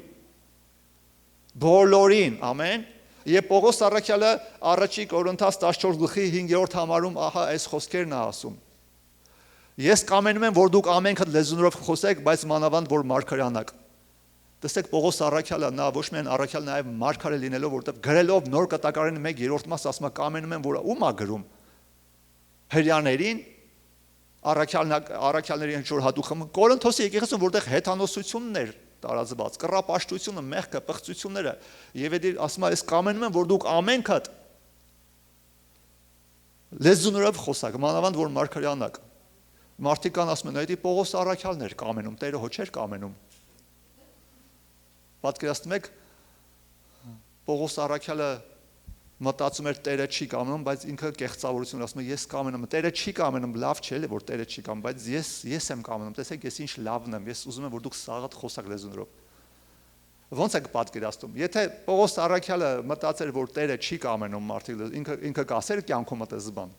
Բոլորին, ամեն։ Եվ Պողոս առաքյալը առաջի Կորինթաց 14:5 համարում ահա այս խոսքերն է ասում։ Ես կամենում եմ, որ դուք ամենքդ լեզուներով խոսեք, բայց մանավանդ որ մարգարյանաք։ Տեսեք Պողոս առաքյալը, նա ոչ միայն առաքյալ, նաև մարգարե լինելով, որտեղ գրելով նոր կտակարանի 1/3 մաս ասում է կամենում եմ, որ ում է գրում։ Հրյաներին, առաքյալների ինչ որ հատուկ խմբ, Կորինթոսի եկեղեցում, որտեղ հեթանոսությունն էր տարածված, կռապաշտությունը, մեղքը, պղծությունները, եւ այդ ասում է, ես կամենում եմ, որ դուք ամենքդ լեզուներով խոսակ, մանավանդ որ մարգարյանաք։ Մարդիկ կան ասում են, այդ Պողոս առաքյալն էր կամենում, Տերը հո չէր կամենում։ Պատկերացնում եք, Պողոս առաքյալը մտածում էր Տերը չի կամենում, բայց ինքը կեղծավորություն ասում է, ես կամենում, Տերը չի կամենում, լավ չէ, որ Տերը չի կամենում, բայց ես եմ կամենում, տեսեք, ես ինչ լավն եմ, ես ուզում եմ, որ դուք սաղատ խոսակ լեզուներով։ Ոնց եք պատկերացնում։ Եթե Պողոս առաքյալը մտածեր, որ Տերը չի կամենում մարդիկ, ինքը կասեր կյանքում այդպես բան։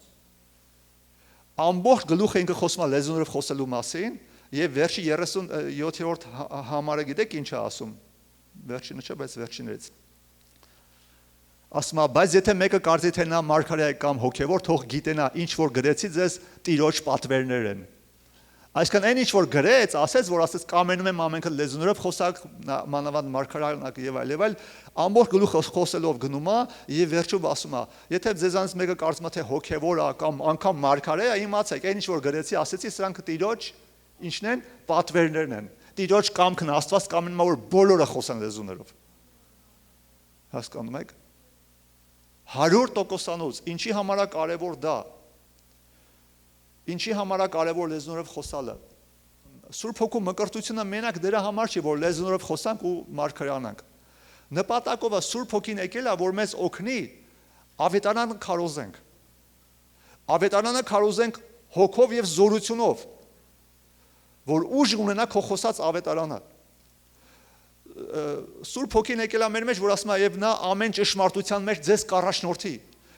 Ամբողջ գլուխը ինքը խոսում է լեզուներով խոսելու մասին, եւ վերջի 37-րդ համարը գիտեք ինչ է ասում։ Վերջինը չէ, բայց վերջիններից։ Ասում է, բայց եթե մեկը կարծի թե նա մարգարե է կամ հոգևոր, թող գիտենա ինչ որ գրեցի ձեզ Տիրոջ պատվերներ են։ Այսինքն այն ինչ որ գրեց, ասեց, որ ասեց կամենում եմ ամենքը լեզուներով խոսակ, մանավանդ մարգարյանակ եւ այլ, ամբողջ գլուխը խոսելով գնում է եւ վերջում ասում է, եթե ձեզանից մեկը կարծում է թե հոգևոր է կամ անգամ մարգարե է, իմացեք, այն ինչ որ գրեցի, ասեցի, սրանք Տիրոջ ինչն են, պատվերներն են։ Տիրոջ կամքն Աստված կամենում է, որ բոլորը խոսեն լեզուներով։ Հասկանում եք։ 100%, ինչի համար է կարևոր դա։ Ինչի համար է կարևոր լեզուներով խոսալը։ Սուրբ Հոգու մկրտությունը մենակ դրա համար չի, որ լեզուներով խոսանք ու մարգարյանանք։ Նպատակով է Սուրբ Հոգին եկել է, որ մեզ օգնի ավետարանը քարոզենք։ Ավետարանը քարոզենք հոգով եւ զորությունով, որ ուժ ունենա քո խոսած ավետարանը։ Սուրբ Հոգին եկել է մեր մեջ, որ ասում է եւ նա ամեն ճշմարտության մեջ ձեզ կառաջնորդի։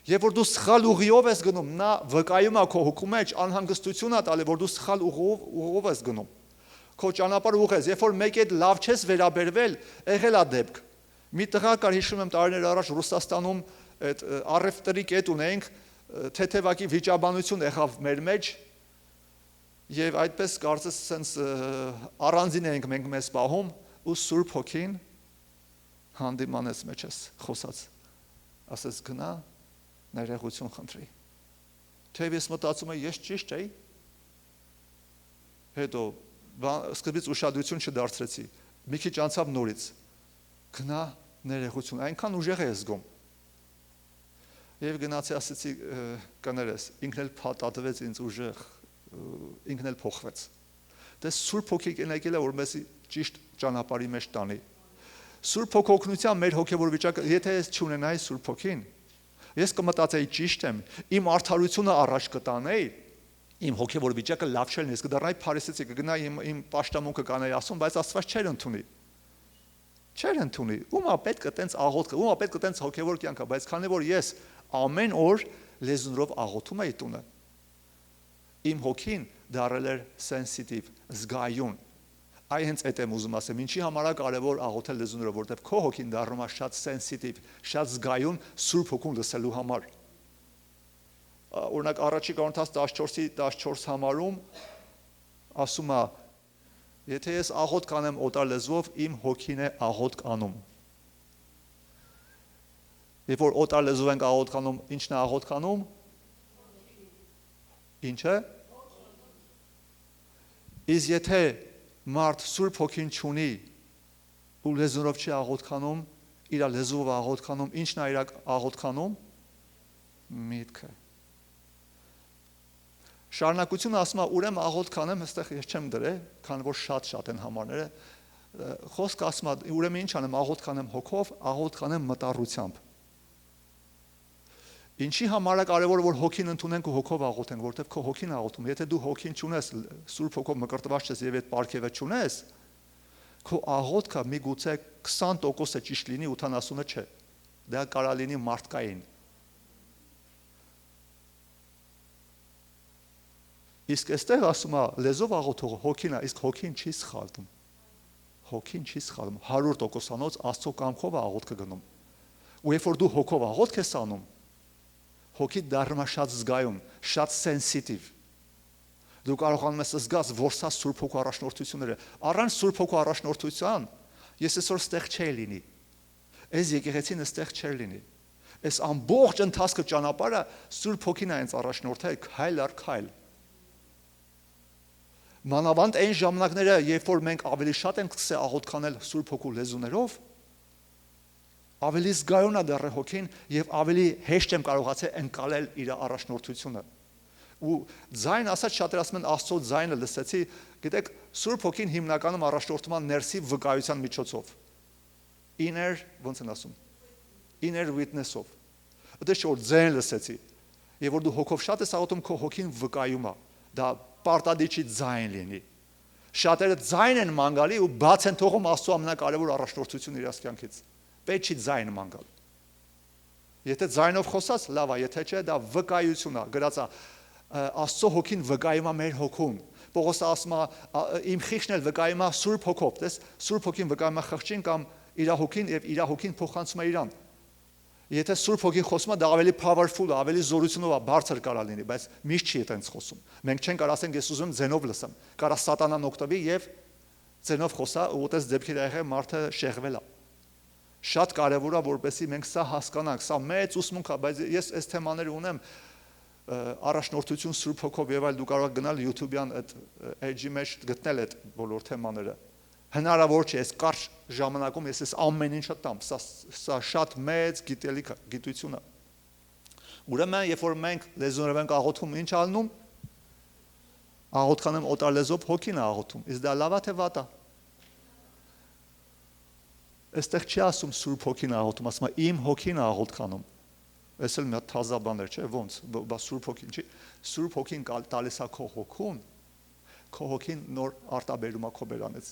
Եվ որ դու սխալ ուղիով ես գնում, նա վկայում է քո հոգու մեջ անհանգստություն է տալի, որ դու սխալ ուղով ես գնում։ Քո ճանապարհը ուղես, երբ որ մեկ այդ լավ չես վերաբերվել, եղել է դեպք։ Մի տղա կար, հիշում եմ տարիներ առաջ Ռուսաստանում այդ առևտրի կետ ունեինք, թեթևակի վիճաբանություն եղավ մեր մեջ, եւ այդպես կարծես sense առանձին էինք մենք մեզ պահում, ու Սուրբ Հոգին հանդիմանեց մեջս խոսած, ասեց գնա ներողություն խնդրի։ Թեև ես մտածում եմ, ես ճիշտ էի։ Հետո սկզբից ուշադրություն չդարձրեցի։ Մի քիչ անցավ նորից։ Գնա Ներողություն, այնքան ուժեղ է զգում։ Եվ գնացի ասեցի կներես, ինքն էլ փաթաթվեց ինձ ուժեղ, ինքն էլ փոխվեց։ Դες Սուրբ Հոգին եկել է որ մեզ ճիշտ ճանապարհի մեջ տանի։ Սուրբ Հոգու օգնությամբ մեր հոգևոր վիճակը, եթե ես չունենայի Սուրբ Հոգին, ես կմտածեի ճիշտ եմ, իմ արդարությունը առաջ կտանեի, իմ հոգևոր վիճակը լավ չէր, ես կդառնայի փարիսեցի, կգնայի իմ պաշտամունքը կանեի ասում, բայց Աստված չէր ընդունի։ Չէր ընդունի։ Ումա պետք է տենց աղոթք, ումա պետք է տենց հոգևոր կյանք, բայց քանի որ ես ամեն օր լեզունով աղոթում էի տունը, իմ հոգին դառել էր սենսիտիվ, զգայուն։ Այ հենց այդ եմ ուզում ասեմ, ինչի համար է կարևոր աղոթել լեզուներով, որտեղ քո հոգին դառնում է շատ սենսիտիվ, շատ զգայուն Սուրբ Հոգուն լսելու համար։ Օրինակ առաջի Կորինթոս 14-ի 14 համարում ասում է, եթե ես աղոթք կանեմ օտար լեզվով, իմ հոգին է աղոթք անում։ Երբ որ օտար լեզվով ենք աղոթք անում, ի՞նչն է աղոթք անում։ Ինչ է։ Իսկ եթե մարդ Սուրբ Հոգին չունի ու լեզունով չի աղոթքանում, իր լեզուով աղոթքանում, ի՞նչն է իր աղոթքանում։ Միտքը։ Շարունակությունը ասում է, ուրեմն աղոթք անեմ, այստեղ ես չեմ դրել, քանի որ շատ են համարները։ Խոսքը ասում է, ուրեմն ինչ անեմ, աղոթք անեմ հոգով, աղոթք անեմ մտառությամբ։ Ինչի համար է կարևոր որ հոգին ընդունենք ու հոգով աղոթենք, որովհետև քո հոգին աղոթում։ Եթե դու հոգին չունես, Սուրբ Հոգով մկրտված ես եւ այդ պարգևը չունես, քո աղոթքը միգուցե 20% ճիշտ լինի, 80-ը չէ։ Դա կարա լինի մարդկային։ Իսկ այստեղ ասում է լեզով աղոթողը հոգին է, իսկ հոգին չի սխալվում։ Հոգին չի սխալվում, 100%-անոց Աստծո կամքով է աղոթքը գնում։ Ու երբ որ դու հոգով աղոթք ես անում, հոգի դառնում է շատ զգայուն, շատ սենսիտիվ։ Դու կարողանում ես զգաս, որ սա Սուրբ Հոգու առաջնորդությունները։ Առանց Սուրբ Հոգու առաջնորդության ես այսօր ստեղ չէի լինի։ Այս եկեղեցին ստեղ չէր լինի։ Այս ամբողջ ընթացքը ճանապարհը Սուրբ Հոգին է ինձ առաջնորդել քայլ առ քայլ։ Մանավանդ այն ժամանակները, երբ որ մենք ավելի շատ ենք սկսել աղոթքանել Սուրբ Հոգու լեզուներով, ավելի զգայուն է դառել հոգին եւ ավելի հեշտ եմ կարողացել ընկալել իր առաջնորդությունը։ Ու ձայն ասած շատեր ասում են Աստծո ձայնը լսեցի, գիտեք, Սուրբ Հոգին հիմնականում առաջնորդում է ներսի վկայության միջոցով։ Inner, ոնց են ասում, inner witness-ով։ Դա չէ որ ձայն լսեցի։ Եվ որ դու հոգով շատ ես աղոթում, քո հոգին վկայում է։ Դա պարտադիչի ձայն լինի։ Շատերը ձայն են մանգալի ու բաց են թողում Աստծո ամենակարևոր առաջնորդությունը իրաց կյանքից։ Պետք չի ձայն մանգալ։ Եթե ձայնով խոսած, լավ է, եթե չէ, դա վկայություն է, գրած է Աստծո հոգին վկայում է մեր հոգուն։ Պողոսը ասում է, իմ խիղճն էլ վկայում է Սուրբ Հոգով, տես, Սուրբ Հոգին վկայում է խղճին կամ իր հոգին եւ իր հոգին փոխանցում է իրան։ Եթե Սուրբ Հոգին խոսում է, դա ավելի powerful է, ավելի զորությունով է, բարձր կարա լինի, բայց միշտ չի այդպես խոսում։ Մենք չենք կարող ասենք, ես ուզում եմ ձենով լսեմ։ Կարա սատանան օգտվի եւ ձենով խոսա, ու այդպես դեպքեր եղել մարդը շեղվել է։ Շատ կարևոր է, որպեսզի մենք սա հասկանանք, սա մեծ ուսմունք է, բայց ես այս թեմաները ունեմ առաջնորդություն Սուրբ Հոգով եւ այլ, դու կարող ես գնալ YouTube-յան այդ edge-ի մեջ գտնել այդ բոլոր թեմաները։ Հնարավոր չէ, այս կարճ ժամանակում ես այս ամեն ինչը տամ, սա շատ մեծ գիտելիք է, գիտություն է։ Ուրեմն, երբ որ մենք լեզուներով ենք աղոթում, ինչ ալնում։ Աղոթքանում օտար լեզվով հոգին է աղոթում, իսկ դա լավ է թե վատ է։ Այստեղ չի ասում Սուրբ Հոգին աղոթում, ասում է իմ հոգին է աղոթքանում։ Այս էլ մի հատ թազա բաներ չէ, ոնց, բա Սուրբ Հոգին չի։ Սուրբ Հոգին տալիս է քո հոգուն, քո հոգին նոր արտաբերում է քո բերանից։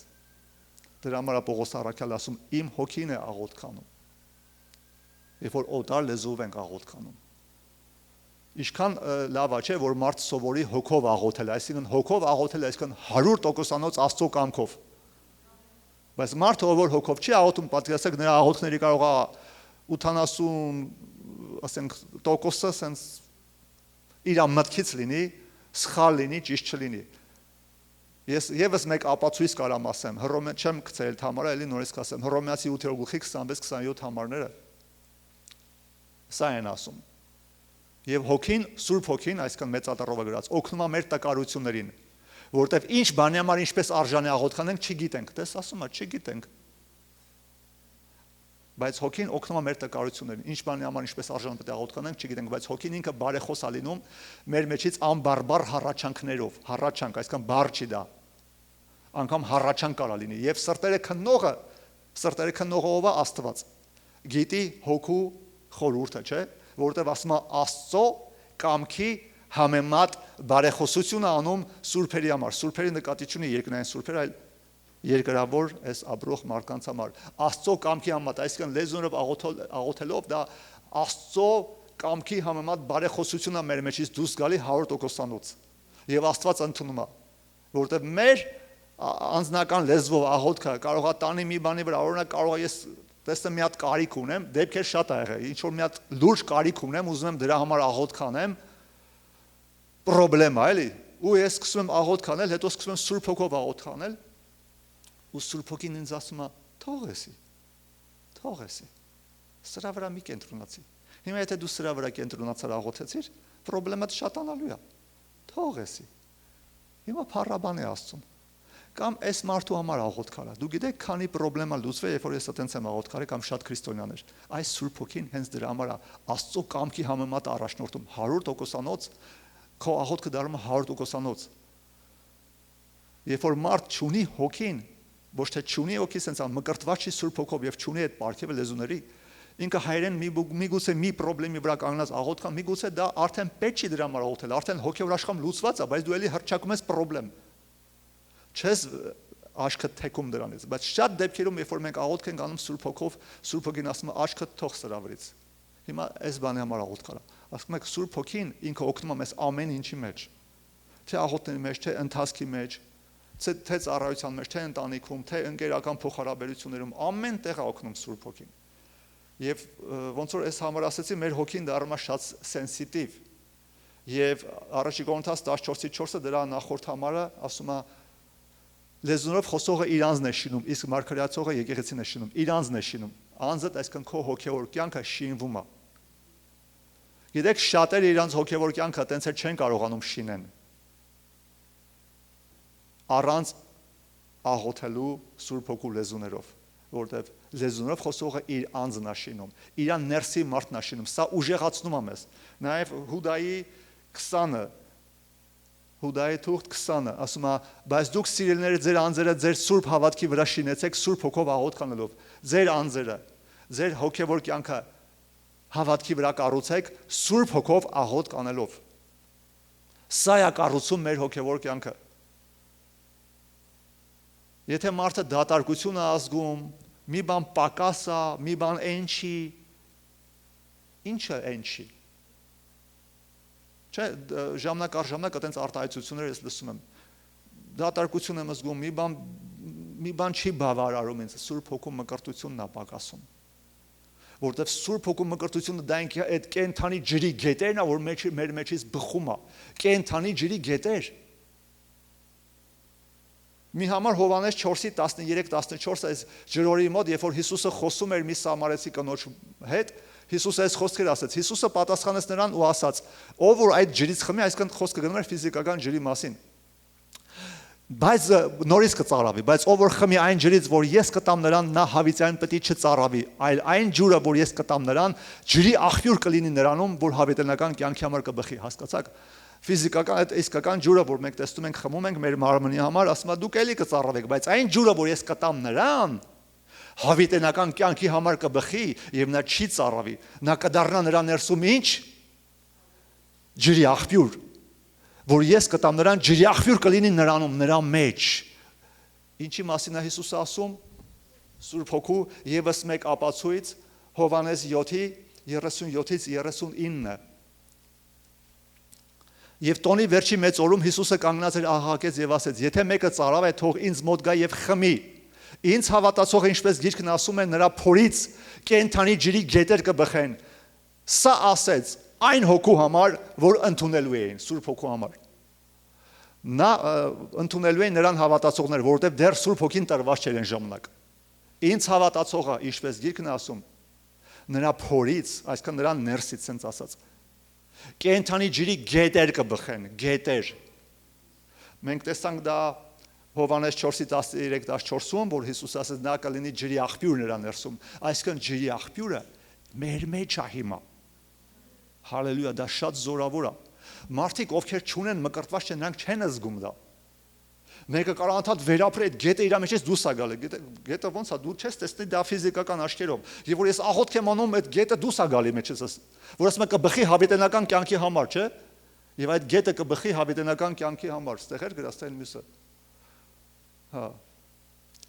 Դրա համար է Պողոս առաքյալը ասում իմ հոգին է աղոթքանում։ Երբ որ օտար լեզվով ենք աղոթքանում։ Ինչքան լավ է, չէ, որ մարդ սովորի հոգով աղոթել, այսինքն հոգով աղոթել, այսինքն 100%-անոց Աստծո կամքով։ Բայց մարդը որ հոգով չի աղոթում, պատկերացրեք նրա աղոթքների կարող է 80, ասենք, տոկոսը սենց իր մտքից լինի, սխալ լինի, ճիշտ չլինի։ Ես եւս մեկ ապացույց կարամ ասեմ, չեմ գցել այդ համարը, էլի նորից կասեմ, Հռոմեացի 8:26-27 համարները սա են ասում։ Եվ հոգին, Սուրբ Հոգին, այսինքն մեծատառով գրած, օգնում է մեր տկարություններին, որտեվ ինչ բանի համար ինչպես արժանի աղոթքանենք, չգիտենք, տես ասում է, չգիտենք։ Բայց հոգին օգնում է մեր տկարություններին։ Ինչ բանի համար ինչպես արժան պետք է աղոթք անենք, չգիտենք, բայց հոգին ինքը բարեխոս է լինում մեր մեջից անբարբար հառաչանքներով։ Հառաչանք, այսինքն բառ չի դա։ Անգամ հառաչանք կարա լինի։ Եվ սրտերը քննողը ով է Աստված։ Գիտի հոգու խորհուրդը, չէ՞, որովհետև ասում է Աստծո կամքի համեմատ բարեխոսություն անում սուրբերի համար։ Սուրբերի նկատի չունի երկնային սուրբեր, այլ երկրավոր այս ապրող մարդկանց համար Աստծո կամքի համեմատ, այսինքն լեզուներով աղոթելով դա Աստծո կամքի համեմատ բարեխոսություն է մեր մեջից դուրս գալի 100%-անոց եւ Աստված ընդունում է, որովհետեւ մեր անձնական լեզվով աղոթքը կարող է տանի մի բանի վրա, օրինակ կարող է ես տեսնեմ մի հատ կարիք ունեմ, դեպքեր շատ ա եղել, ինչ որ մի հատ լուրջ կարիք ունեմ, ուզում եմ դրա համար աղոթք անեմ, պրոբլեմ է, էլի, ու ես սկսում եմ աղոթք անել, հետո սկսում եմ Սուրբ Հոգով աղոթք անել, ու Սուրբ Հոգին ինձ ասում է, թող էսի, սրա վրա մի կենտրոնացի։ Հիմա եթե դու սրա վրա կենտրոնացար աղոթեցիր, պրոբլեմը շատանալու է, թող էսի։ Հիմա փառաբան է Աստծուն։ Կամ այս մարդու համար աղոթք արա։ Դու գիտեք, քանի պրոբլեմա լուծվե, երբ որ ես այտենց եմ աղոթք արել կամ շատ քրիստոնյաներ։ Այս Սուրբ Հոգին հենց դրա համար է Աստծո կամքի համեմատ առաջնորդում 100%-անոց, քո աղոթքը դառնում է 100%-անոց։ Երբ որ մարդ չունի հոգին, ոչ թե չունի հոգի, sense մկրտված չի Սուրբ Հոգով եւ չունի այդ պարգևը լեզուների, ինքը հայերեն միգուցե մի պրոբլեմի վրա կանգնած աղոթք կա, միգուցե դա արդեն պետք չի դրա համար աղոթել, արդեն հոգեոր աշխարհում լուծված է, բայց դու էլի հրճակում ես պրոբլեմ։ Չես աշկը թեքում դրանից, բայց շատ դեպքերում, երբ որ մենք աղոթք ենք անում Սուրբ Հոգով, Սուրբ Հոգին ասում է աշկը թող սրա վրից։ Հիմա այս բանի համար աղոթք արա։ Ասում եք Սուրբ Հոգին ինքը օգնում է մեզ ամեն ինչի մեջ։ Թե աղոթների մեջ, թե ընթացքի մեջ, թե ծառայության մեջ, թե ընտանիքում, թե ընկերական փոխհարաբերություններում, ամեն տեղ է օգնում Սուրբ Հոգին։ Եվ ոնց որ այս համար ասեցի, մեր հոգին դառնում է շատ սենսիտիվ։ Եվ առաջի Կորինթաց 14:4-ը դրա նախորդ համարը ասում է լեզուներով խոսողը իր անձն է շինում, իսկ մարգարեացողը եկեղեցին է շինում, իր անձն է շինում։ Անձը, այսինքն քո հոգևոր կյանքը շինվում է։ Գիտեք, շատերը իրանց հոգևոր կյանքը տենց էլ չեն կարողանում շինեն։ Առանց աղոթելու Սուրբ Հոգու լեզուներով, որտեղ լեզուներով խոսողը իր անձն է շինում, իր ներսի մարդն է շինում, սա ուժեղացնում է մեզ։ Նաև Հուդայի 20-ը Հուդայի թուղթ 20-ը ասում է, բայց դուք սիրելիները ձեր անձերը ձեր սուրբ հավատքի վրա շինեցեք Սուրբ Հոգով աղոթք անելով, ձեր անձերը, ձեր հոգևոր կյանքը հավատքի վրա կառուցեք Սուրբ Հոգով աղոթք անելով։ Սա է կառուցում մեր հոգևոր կյանքը։ Եթե մարդը դատարկություն է ազգում, մի բան պակաս է, մի բան այն չի, ինչը այն չի։ Չէ, ժամանակ առ ժամանակ այտենց արտահայտություններ ես լսում եմ։ Դատարկություն եմ զգում, մի բան չի բավարարում ինձ, Սուրբ Հոգու մկրտությունն է պակասում։ Որտեվ Սուրբ Հոգու մկրտությունը դա ինքը այդ կենթանի ջրի գետերն է, որ մեր մեջից բխում է։ Կենթանի ջրի գետեր։ Մի համար Հովհաննես 4:13-14 այս ջրորի մոտ, երբ որ Հիսուսը խոսում էր մի սամարեցի կնոջ հետ, Հիսուսը այս խոսքեր ասեց։ Հիսուսը պատասխանեց նրան ու ասաց. ով որ այդ ջրից խմի, այսինքն խոսքը գնում էր ֆիզիկական ջրի մասին։ Բայց նորից կծարավի, բայց ով որ խմի այն ջրից, որ ես կտամ նրան, նա հավիտյան պետք է չծարավի, այլ այն ջուրը, որ ես կտամ նրան, ջրի աղբյուր կլինի նրանում, որ հավիտենական կյանքի համար կբխի, հասկացաք։ Ֆիզիկական այդ իսկական ջուրը, որ մենք տեսնում ենք, խմում ենք մեր մարմնի համար, ասում է դուք էլի կծարավեք, բայց այն ջուրը, որ ես կտամ նրան, հավիտենական կյանքի համար կբխի եւ նա չի ծարավի, նա կդառնա նրա ներսում ինչ ջրի աղբյուր, որ ես կտամ նրան, ջրի աղբյուր կլինի նրանում, նրա մեջ։ Ինչի մասին է Հիսուսը ասում։ Սուրբ Հոգու եւս մեկ ապացույց Հովհաննես 7:37-39։ Եվ տոնի վերջի մեծ օրում Հիսուսը կանգնած էր աղաղակեց եւ ասեց. եթե մեկը ծարավ է, թող ինձ մոտ գա եւ խմի։ Ինձ հավատացողը ինչպես գիրքն ասում է, նրա փորից կենթանի ջրի գետեր կբխեն։ Սա ասեց այն հոգու համար, որ ընդունելու էին, Սուրբ Հոգու համար։ Նա ընդունելու էին նրան հավատացողներ, որովհետև դեռ Սուրբ Հոգին տրված չէր այն ժամանակ։ Ինձ հավատացողը, ինչպես գիրքն ասում, նրա փորից, այսինքն նրա ներսից, ասենց ասած, կենթանի ջրի գետեր կբխեն, գետեր։ Մենք տեսանք դա Հովանես 4:13-14-ում, որ Հիսուս ասաց նա կլինի ջրի աղբյուր նրա ներսում, այսինքն ջրի աղբյուրը մեր մեջ է հիմա։ Հալելույա, դա շատ զորավոր է։ Մարդիկ, ովքեր չունեն մկրտված չեն, նրանք չեն զգում դա։ Մեկը կարող անդադ վերապրի այդ գետը իր մեջից դուրս է գալի։ Գետը ոնց է, դու չես տեսնի դա ֆիզիկական աչքերով։ Եվ որ ես աղոթք եմ անում, այդ գետը դուրս է գալի մեջից, որ ասում եմ կբխի հավիտենական կյանքի համար, չէ՞։ Եվ այդ գետը կբխի հավիտենական կյանքի համար, ստեղ էր գրած այն մյուսը։ Հա։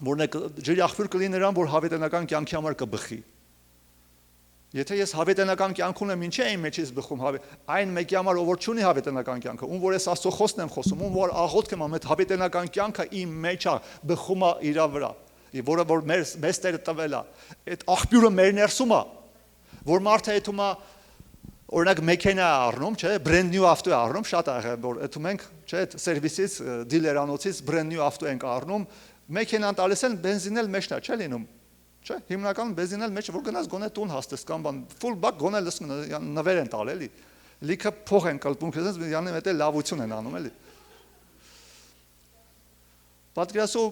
Որն է ջրի աղբյուր կլինի նրան, որ հավիտենական կյանքի համար կբխի։ Եթե ես հավիտենական կյանք ունեմ, ինչի՞ եմ մեջից բխում, այն մեկի համար, ով որ չունի հավիտենական կյանքը, ում որ ես Աստծո խոսքն եմ խոսում, ում որ աղոթք եմ անում, այդ հավիտենական կյանքը իմ մեջ է, բխում է իր վրա, որը որ մեզ Տերը տվել է, այդ աղբյուրը մեր ներսում է, որ մարդը այդում է, օրինակ մեքենա է առնում, չէ, brand new ավտո է առնում, շատ է եղել, որ այդում ենք, չէ, սերվիսից, դիլերանոցից brand new ավտո ենք առնում, մեքենան տալիս են, բենզինել մեջն է, չէ՞ լինում։ Չէ, հիմնականում բենզինել մեջ որ գնաց գոնե տուն հաստես կամ բան full բակ գոնե լսում նվեր են տալ էլի լիքը փող են կլպում քեզ յանը մետե լավություն են անում էլի Պատկերացու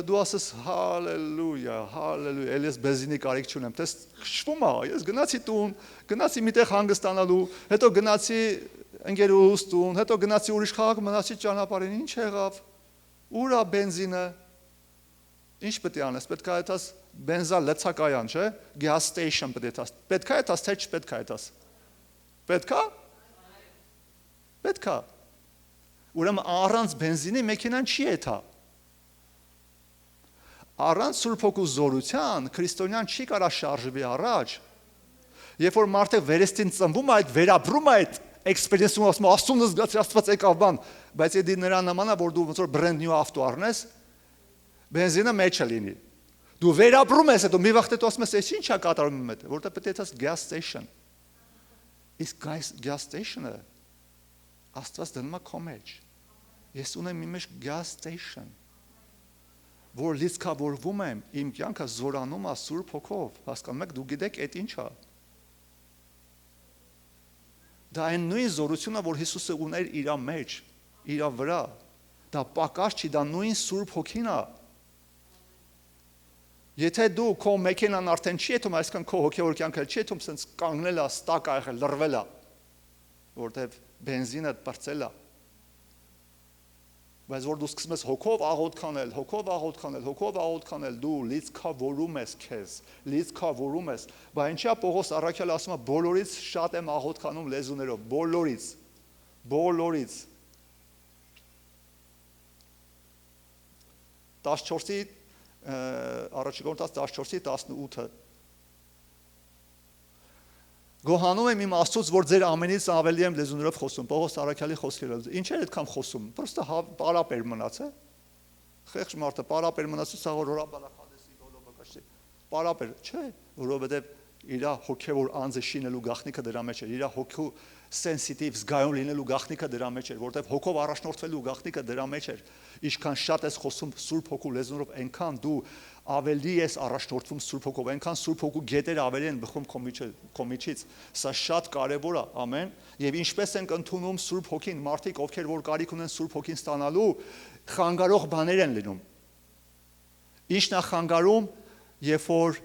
դու ասես հալելույա հալելույա էլի ես բենզինի կարիք չունեմ տես քշվում է ես գնացի տուն գնացի միտեղ հանգստանալու հետո գնացի ընկերուհուս տուն հետո գնացի ուրիշ քաղաք մնացի ճանապարհին ինչ եղավ ուր է բենզինը Ինչ պետք է անես, պետք է այդաս բենզա լցակայան, չէ, gas station պետք է այդաս, պետք է այդաս, թե չպետք է այդաս, պետք է, պետք է, ուրեմն առանց բենզինի մեքենան չի էթա, առանց Սուրբ Հոգու զորության քրիստոնյան չի կարա շարժվի առաջ, երբ որ մարդը վերստին ծնվում է, այդ վերապրում է այդ էքսպերիենսում ասում Աստծուն զգացի Աստված եկավ բան, բայց եթե նրա նման է, որ դու ոնց որ brand new ավտո առնես Բենզինը մեջը լինի։ Դու վերապրում ես, հետո մի վաղ հետո ասում ես, «Էս ի՞նչ է կատարում իմ հետ», որտեղ պետք է ասես gas station։ Իսկ gas station-ը Աստված դնում է քո մեջ։ Ես ունեմ իմ մեջ gas station, որ լիցքավորվում եմ, իմ կյանքը զորանում է Սուրբ Հոգով, հասկանում եք, դու գիտեք այդ ինչ է։ Դա այն նույն զորությունը, որ Հիսուսը ուներ իր մեջ, իր վրա։ Դա պակաս չի, դա նույն Սուրբ Հոգին է։ Եթե դու քո մեքենան արդեն չի եթում, այսքան քո հոգևոր կյանքը չի եթում, սենց կանգնել է, ստակ է եղել, լռվել է, որտեղ բենզինը պրծել է։ Բայց որ դու սկսում ես հոգով աղոթքանել, հոգով աղոթքանել, հոգով աղոթքանել, դու լիցքավորում ես քեզ, լիցքավորում ես։ Բայց ինչի՞ է Պողոս առաքյալը ասում է, բոլորից շատ եմ աղոթքանում լեզուներով, բոլորից, բոլորից։ 14-ի առաջի Կորինթոս 14-ի 18-ը Գոհանում եմ իմ Աստծուց, որ ձեր ամենից ավելի եմ լեզուներով խոսում, Պողոս առաքյալի խոսքերը։ Ինչ էր այդքան խոսում։ Պրոստը պարապեր մնաց, է։ Խեղճ մարդը պարապեր մնաց, սաղորորաբալախադեսի գոլոբակաշի։ Պարապեր, չէ, որովհետև իր հոգևոր անձը շինելու գաղտնիքը դրա մեջ էր, իր հոգու sensitive զգայուն լինելու գաղտնիքը դրա մեջ էր, որտեղ հոգով առաջնորդվելու գաղտնիքը դրա մեջ էր։ Ինչքան շատ ես խոսում Սուրբ Հոգու լեզուներով, այնքան դու ավելի ես առաջնորդվում Սուրբ Հոգով, այնքան Սուրբ Հոգու գետերը ավելի են բխում քո միջից։ Սա շատ կարևոր է, ամեն։ Եվ ինչպես ենք ընդունում Սուրբ Հոգին, մարդիկ, ովքեր որ կարիք ունեն Սուրբ Հոգին ստանալու, խանգարող բաներ են լինում։ Ինչն է խանգարում, երբ որ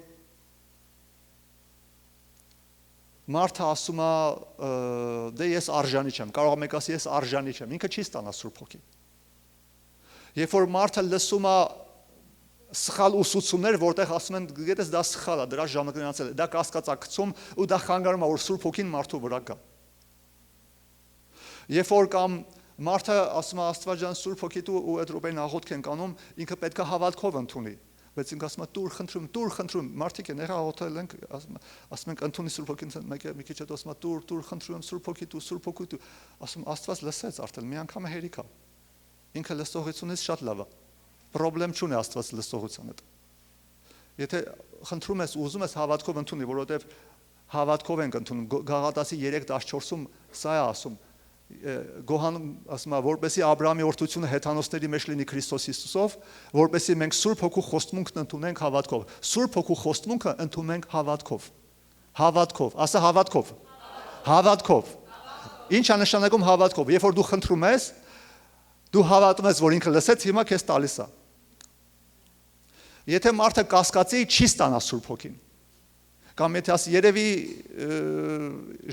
Մարդը ասում է, դե ես արժանի չեմ, կարող է մեկ ասի ես արժանի չեմ, ինքը չի ստանա Սուրբ Հոգին։ Երբ որ մարդը լսում է սխալ ուսուցումներ, որտեղ ասում են, գիտես դա սխալ է, դրա ժամը գնացել է, դա կասկածակցում ու դա խանգարում է, որ Սուրբ Հոգին մարդու վրա գա։ Երբ որ կամ մարդը ասում է Աստվածան Սուրբ Հոգի դու ու այդ րոպեին աղոթք ենք անում, ինքը պետք է հավատքով ընդունի։ Բայց ինքը ասում է տուր խնդրում, մարդիկ են եղա աղոթել ենք, ասում ենք ընդունի Սուրբ Հոգին, մի քիչ հետո ասում է տուր խնդրում եմ Սուրբ Հոգի դու, Սուրբ Հոգի դու, ասում Աստված լսեց արդեն, մի անգամ հերիք է։ Ինքը լսողությունից շատ լավ է։ Պրոբլեմ չունի Աստված լսողության հետ։ Եթե խնդրում ես, ուզում ես հավատքով ընդունի, որովհետև հավատքով ենք ընդունում, Գաղատացի 3:14-ում սա է ասում, Գոհանում ասում է, որպեսզի Աբրահամի օրհնությունը հեթանոսների մեջ լինի Քրիստոս Հիսուսով, որպեսզի մենք Սուրբ Հոգու խոստմունքն ընդունենք հավատքով։ Սուրբ Հոգու խոստմունքը ընդունենք հավատքով։ Հավատքով, ասա հավատքով։ Հավատքով։ Ինչ է նշանակում հավատքով։ Երբ որ դու խնդրում ես, Դու հավատում ես, որ ինքը լսեց, հիմա քեզ տալիս է։ Եթե մարդը կասկածի, չի ստանա Սուրբ Հոգին։ Կամ եթե ասի, երևի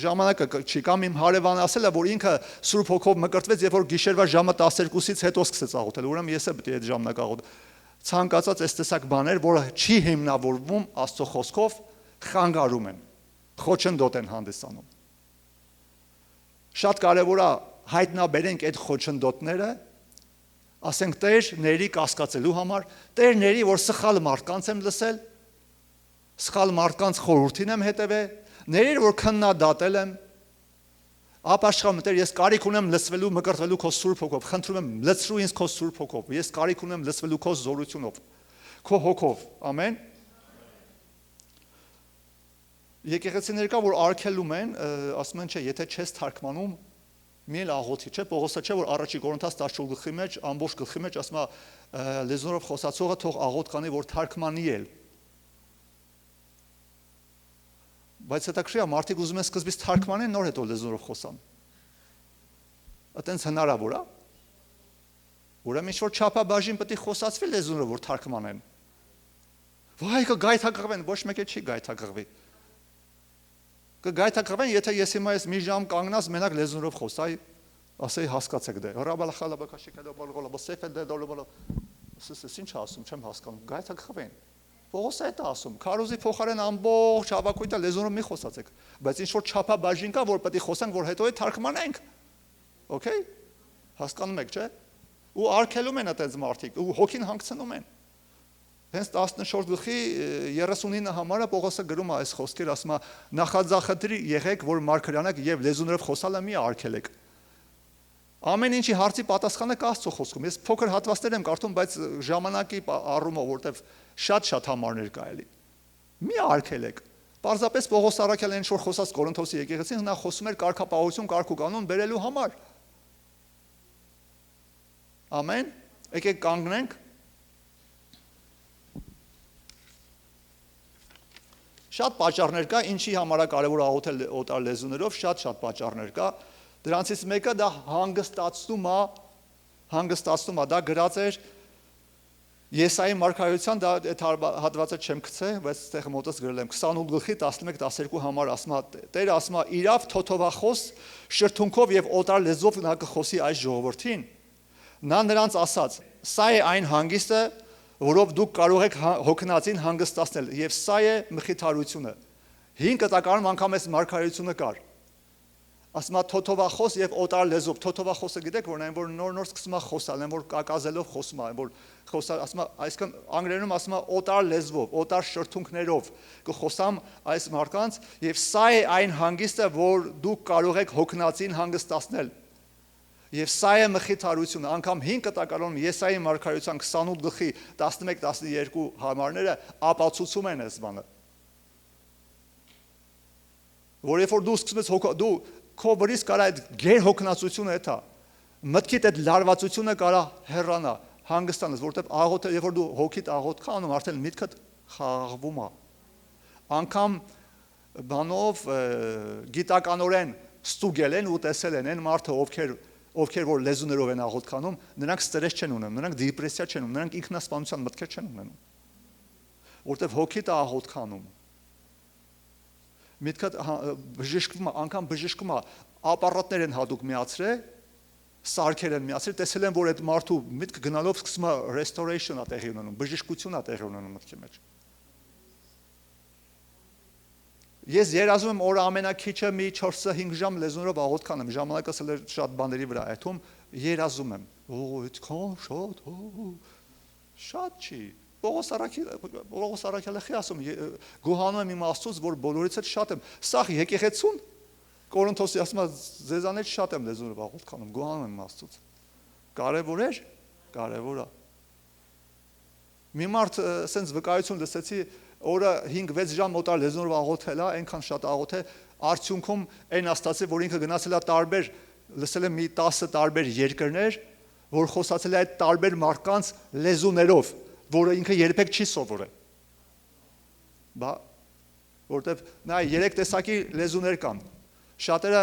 ժամանակը չի, կամ իմ հարևանը ասել է, որ ինքը Սուրբ Հոգով մկրտվեց, երբ որ գիշերվա ժամը 12-ից հետո սկսեց աղոթել, ուրեմն ես էլ պետք է այդ ժամանակ աղոթեմ։ Ցանկացած այս տեսակ բաներ, որը չի հիմնավորվում Աստծո խոսքով, խանգարում են, խոչընդոտ են հանդիսանում։ Շատ կարևոր է հայտնաբերենք այդ խոչընդոտները, ասենք Տեր ների կասկածելու համար, Տեր ների, որ սխալ մարդկանց եմ լսել, սխալ մարդկանց խորհրդին եմ հետևել, ների, որ քննադատել եմ, ապաշխարում Տեր, ես կարիք ունեմ լսվելու, մկրտվելու քո Սուրբ Հոգով, խնդրում եմ լցրու ինձ քո Սուրբ Հոգով, ես կարիք ունեմ լսվելու քո զորությունով, քո հոգով, ամեն։ Եկեղեցիներ կա, որ արգելում են, ասում են, չէ, եթե չես թարգմանում, մի էլ աղոթի, չէ, Պողոսը չէ, որ առաջի Կորինթաց 14 գլխի մեջ, ամբողջ գլխի մեջ ասում է լեզուներով խոսացողը թող աղոթ կանի, որ թարգմանի էլ։ Բայց հետաքրքիր է, մարդիկ ուզում են սկզբից թարգմանեն, նոր հետո լեզուներով խոսան։ Այտենց հնարավոր է։ Ուրեմն ինչ-որ չափաբաժին պետք է խոսացվի լեզուներով, որ թարգմանեն։ Վայ, կգայթակղվեն, ոչ մեկը չի գայթակղվի։ Կգայթակղվեն, եթե ես հիմա ես մի ժամ կանգնած մենակ լեզուներով խոսայի, ասեի հասկացեք դե։ Ինչ ասում, չեմ հասկանում, գայթակղվեն։ Պողոսը այդ ասում, քարոզի փոխարեն ամբողջ հավաքույթը լեզուներով մի խոսացեք, բայց ինչ որ չափաբաժին կա, որ պետք է խոսանք, որ հետո է թարգմանենք։ Okay? Հասկանում եք, չէ՞։ Ու արգելում են այդպես մարդիկ, ու հոգին հանգցնում են։ Հենց 14 գլխի 39 համարը Պողոսը գրում է այս խոսքեր, ասում է նախաձախնդրի եղեք, որ մարգարյանակ եւ լեզուներով խոսալը մի արգելեք։ Ամեն ինչի հարցի պատասխանը կա Աստծո խոսքում։ Ես փոքր հատվածներ եմ կարդում, բայց ժամանակի առումով, որտեվ շատ համարներ կա էլի։ Մի արգելեք։ Պարզապես Պողոս առաքյալը ինչ որ խոսած Կորինթոսի եկեղեցին, նա խոսում էր կարգապահություն, կարգ ու կանոն բերելու համար։ Ամեն։ Եկեք կանգնենք։ Շատ պատճառներ կա, ինչի համար է կարևոր աղոթել օտար լեզուներով, շատ պատճառներ կա։ Դրանցից մեկը դա հանգստացնում է, դա գրած էր Եսայի մարգարեության, դա այդ հատվածը չեմ գցել, բայց այդտեղ մոտս գրել եմ 28 գլխի 11-12 համար ասում է, Տերը ասում է իրավ թոթովախոս շրթունքով եւ օտար լեզվով նա կխոսի այս ժողովրդին։ Նա նրանց ասաց. սա է այն հանգիստը, որով դուք կարող եք հոգնածին հանգստացնել, եւ սա է մխիթարությունը։ 5 կտակարանում անգամ այս մարգարեությունը կար։ Ասում է թոթովախոս եւ օտար լեզվով, թոթովախոսը գիտեք, որ այն որ նոր սկսում է խոսալ, այն որ կակազելով խոսում է, որ խոսալ, ասում է, այսքան անգլերենում ասում է օտար լեզվով, օտար շրթունքներով կխոսամ այս մարդկանց, եւ սա է այն հանգիստը, որ դուք կարող եք հոգնածին հանգստացնել։ Եվ սա է մխիթարությունը, անգամ 5 կտակարանում Եսայի մարգարեության 28 գլխի 11-12 համարները ապացուցում են այս բանը։ Որ երբ որ դու սկսում ես դու քո վրից կարա այդ գեր հոգնածությունը էթա, մտքիդ այդ լարվածությունը կարա հեռանա, հանգստանաս, որտեղ աղոթը, երբ որ դու հոգիդ աղոթ կա անում, արդեն միտքդ խաղաղվում է։ Անկամ բանով գիտականորեն ստուգել են ու տեսել են այն մարդը, ովքեր որ լեզուներով են աղոթ կանում, նրանք ստրես չեն ունենում, նրանք դիպրեսիա չեն ունենում, նրանք ինքնասպանության մտքեր չեն ունենում, որտեղ հոգիդ է աղոթ կանում։ Միտքը բժշկվում է, անգամ բժշկում է, ապարատներ են հատուկ միացրել, սարքեր են միացրել, տեսել են, որ այդ մարդու միտքը գնալով սկսում է restoration-ա տեղի ունենում, բժշկություն է տեղի ունենում մտքի մեջ։ Ես երազում եմ օրը ամենակիչը մի 4-5 ժամ լեզուներով աղոթ կանեմ, ժամանակս էլ շատ բաների վրա այդում, երազում եմ, այդքան շատ չի, Պողոս առաքյալը չի ասում, գոհանում եմ իմ Աստծուց, որ բոլորից էլ շատ եմ, սաղ եկեղեցուն, Կորինթոսի ասում է, ձեզանից շատ եմ լեզուներով աղոթ կանում, գոհանում եմ Աստծուց, կարևոր էր, կարևոր է։ Մի մարդ սենց վկայություն լսեցի, օրը 5-6 ժամ օտար լեզուներով աղոթել է, այնքան շատ աղոթ է, արդյունքում այն աստացի, որ ինքը գնացել է տարբեր, լսել է մի 10 տարբեր երկրներ, որ խոսացել է այդ տարբեր մարդկանց լեզուներով, որը ինքը երբեք չի սովորել։ Բա, որտեվ նա 3 տեսակի լեզուներ կան, Շատերը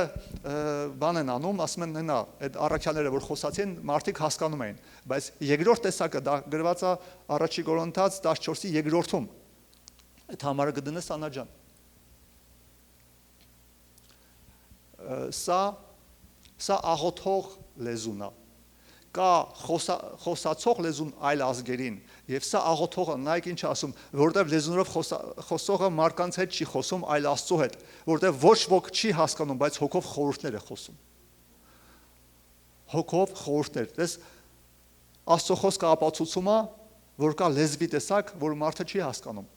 բան են անում, ասում են նա, այդ առաքյալները, որ խոսացին, մարդիկ հասկանում էին, բայց երկրորդ տեսակը դա գրված է առաջի Կորինթաց 14-ի երկրորդում։ Այդ համարը կդնես Աննա ջան։ Սա աղոթող լեզուն է։ Կա խոսացող լեզուն այլ ազգերին, եւ սա աղոթողը, նայեք ինչ ասում, որտեվ լեզուներով խոսողը մարդկանց հետ չի խոսում, այլ Աստծո հետ, որտեվ ոչ ոք չի հասկանում, բայց հոգով խորհուրդներ է խոսում։ Հոգով խորհուրդներ։ Դες Աստծո խոսքը ապացուցում է, որ կա լեզվի տեսակ, որ մարդը չի հասկանում։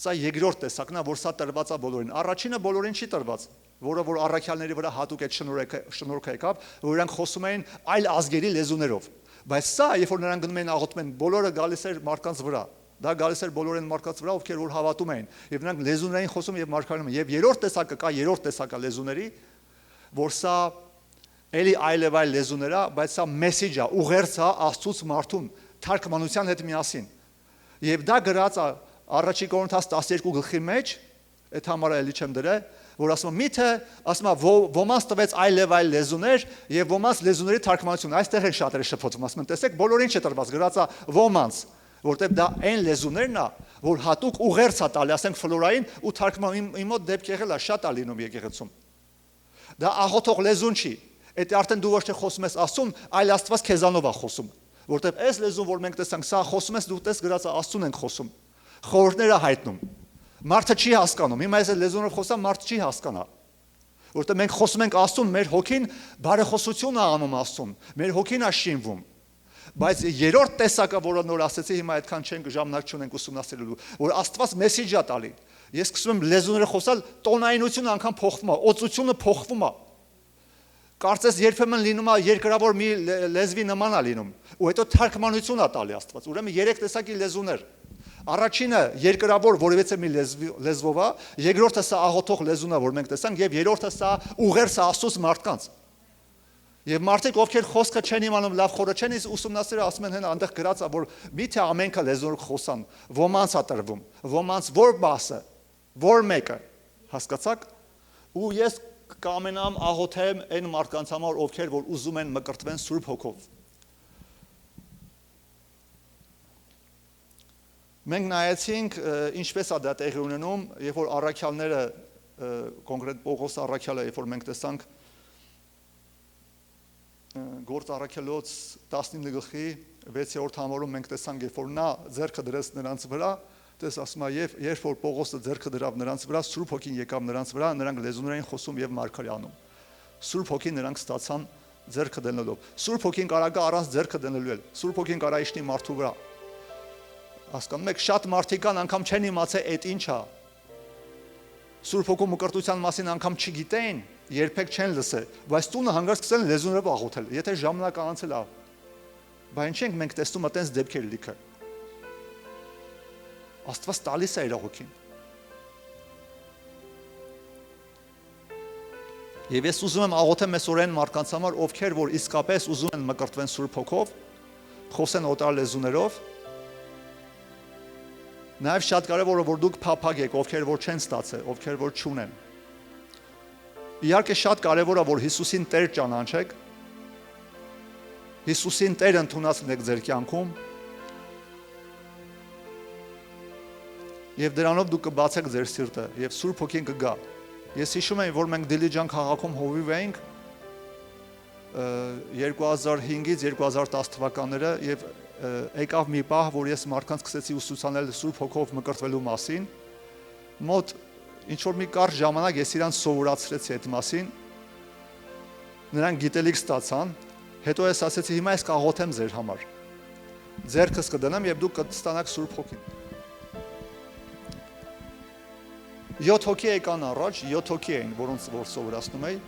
Սա երկրորդ տեսակն է, որ սա տրված է բոլորին։ Առաջինը բոլորին չի տրված, որը որ առաքյալների վրա հատուկ այդ շնորհքը եկավ, որ նրանք խոսում էին այլ ազգերի լեզուներով։ Բայց սա, երբ որ նրանք գնում էին աղոթում են, բոլորը գալիս էր մարդկանց վրա։ Դա գալիս էր բոլորին մարդկանց վրա, ովքեր որ հավատում էին, եւ նրանք լեզուներին խոսում եւ մարգարենում։ Եվ երրորդ տեսակը կա, երրորդ տեսակը լեզուների, որ սա էլի այլևայլ լեզուներ է, բայց սա մեսեջ է, ուղերձ է Աստծուց մարդուն, թարգմանության հետ միասին։ Եվ դա գրած է Առաջի Կորինթաց 12-ի մեջ, այդ համարը էլի չեմ դրել, որ ասում է միթե, ասում է ոմանց տվեց այլևայլ լեզուներ եւ ոմանց լեզուների թարգմանություն։ Այստեղ են շատերը շփոթում, ասում են, տեսեք, բոլորին չի տրված, գրած է ոմանց, որտեղ դա այն լեզուներն է, որ հատուկ ուղերձ է տալի, ասենք ֆլորային ու թարգմանում իմ մոտ դեպք եղել է, շատ է լինում եկեղեցում։ Դա աղոթող լեզուն չի։ Այդ արդեն դու ոչ թե խոսում ես Աստծուն, այլ Աստված քեզանով է խոսում, որտեղ այս լեզուն, որ մենք տեսանք, սա խոսում ես, դու տես գրած է Աստծուն ենք խոսում։ Խորհուրդները հայտնում։ Մարդը չի հասկանում։ Հիմա այս լեզունով խոսամ, մարդը չի հասկանա։ Որտեղ մենք խոսում ենք Աստծուն, մեր հոգին բարեխոսություն է անում Աստծուն, մեր հոգին է շինվում։ Բայց երրորդ տեսակը, որը նոր ասեցի, հիմա այդքան չենք ժամանակ չունենք ուսումնասիրելու, որ Աստված մեսեջ է տալի։ Ես սկսում եմ լեզուները խոսալ, տոնայնությունը անգամ փոխվում է, օծությունը փոխվում է։ Կարծես երբեմն լինում է երկրավոր մի լեզվի նման է լինում, ու հետո թարգմանություն է տալի Աստված։ Ուրեմն երեք տեսակի լեզուներ։ Առաջինը երկրավոր որևէ մի լեզվով է, երկրորդը սա աղոթող լեզուն է, որ մենք տեսանք, եւ երրորդը սա ուղերձ է Աստծուց մարդկանց։ Եվ մարդիկ, ովքեր խոսքը չեն իմանում, լավ խորը չեն ուսումնասիրել, ասում են հենց այնտեղ գրած է, որ միթե ամենքը լեզուներով խոսան, ոմանց է տրվում, ոմանց որ բասը, որ մեկը, հասկացաք։ Ու ես կամենամ աղոթեմ այն մարդկանց համար, ովքեր որ ուզում են մկրտվեն Սուրբ Հոգով։ Մենք նայեցինք ինչպես է դա տեղի ունենում, երբ որ առաքյալները, կոնկրետ Պողոս առաքյալը, երբ որ մենք տեսանք Գործ առաքյալոց 19-6-րդ համարում մենք տեսանք, երբ որ նա ձեռքը դրեց նրանց վրա, տես ասում է, եւ երբ որ Պողոսը ձեռքը դրավ նրանց վրա, Սուրբ Հոգին եկավ նրանց վրա, նրանք լեզուներին խոսում եւ մարգարեանում։ Սուրբ Հոգին նրանք ստացան ձեռքը դնելով։ Սուրբ Հոգին կարա գա առանց ձեռքը դնելու էլ։ Սուրբ Հոգին կարա իջնի մարդու վրա։ Հասկանում եք, շատ մարդիկ կան անգամ չեն իմացել այդ ինչ է։ Սուրբ Հոգու մկրտության մասին անգամ չգիտեն, երբեք չեն լսել, բայց տունը հանգարց սկսեն լեզուներով աղոթել, եթե ժամանակ անցել է։ Բայց ինչ ենք մենք տեսնում այտենց դեպքեր լիքը։ Աստված տալիս է իր Հոգին։ Եվ ես ուզում եմ աղոթեմ այսօրեն մարդկանց համար, ովքեր որ իսկապես ուզում են մկրտվեն Սուրբ Հոգով, խոսեն օտար լեզուներով։ Նաև շատ կարևոր է, որ դուք փափագ եք, ովքեր որ չեն ստացել, ովքեր որ չունեն։ Իհարկե շատ կարևոր է, որ Հիսուսին Տեր ճանաչեք, Հիսուսին Տեր ընդունեցնեք ձեր կյանքում, եւ դրանով դուք կբացեք ձեր սիրտը, եւ Սուրբ Հոգին կգա։ Ես հիշում եմ, որ մենք Դիլիջան քաղաքում հովիվ էինք 2005-ից 2010 թվականները եւ եկավ մի պահ, որ ես մարդկանց սկսեցի ուսուցանել Սուրբ Հոգով մկրտվելու մասին, մոտ ինչ-որ մի կարճ ժամանակ ես իրանց սովորացրեցի այդ մասին, նրանք գիտելիք ստացան, հետո ես ասեցի, հիմա ես կաղոթեմ ձեր համար, ձեռքս կդնեմ եւ դուք կստանաք Սուրբ Հոգին։ 7 հոգի եկան առաջ, 7 հոգի էին, որոնց որ սովորացնում էի,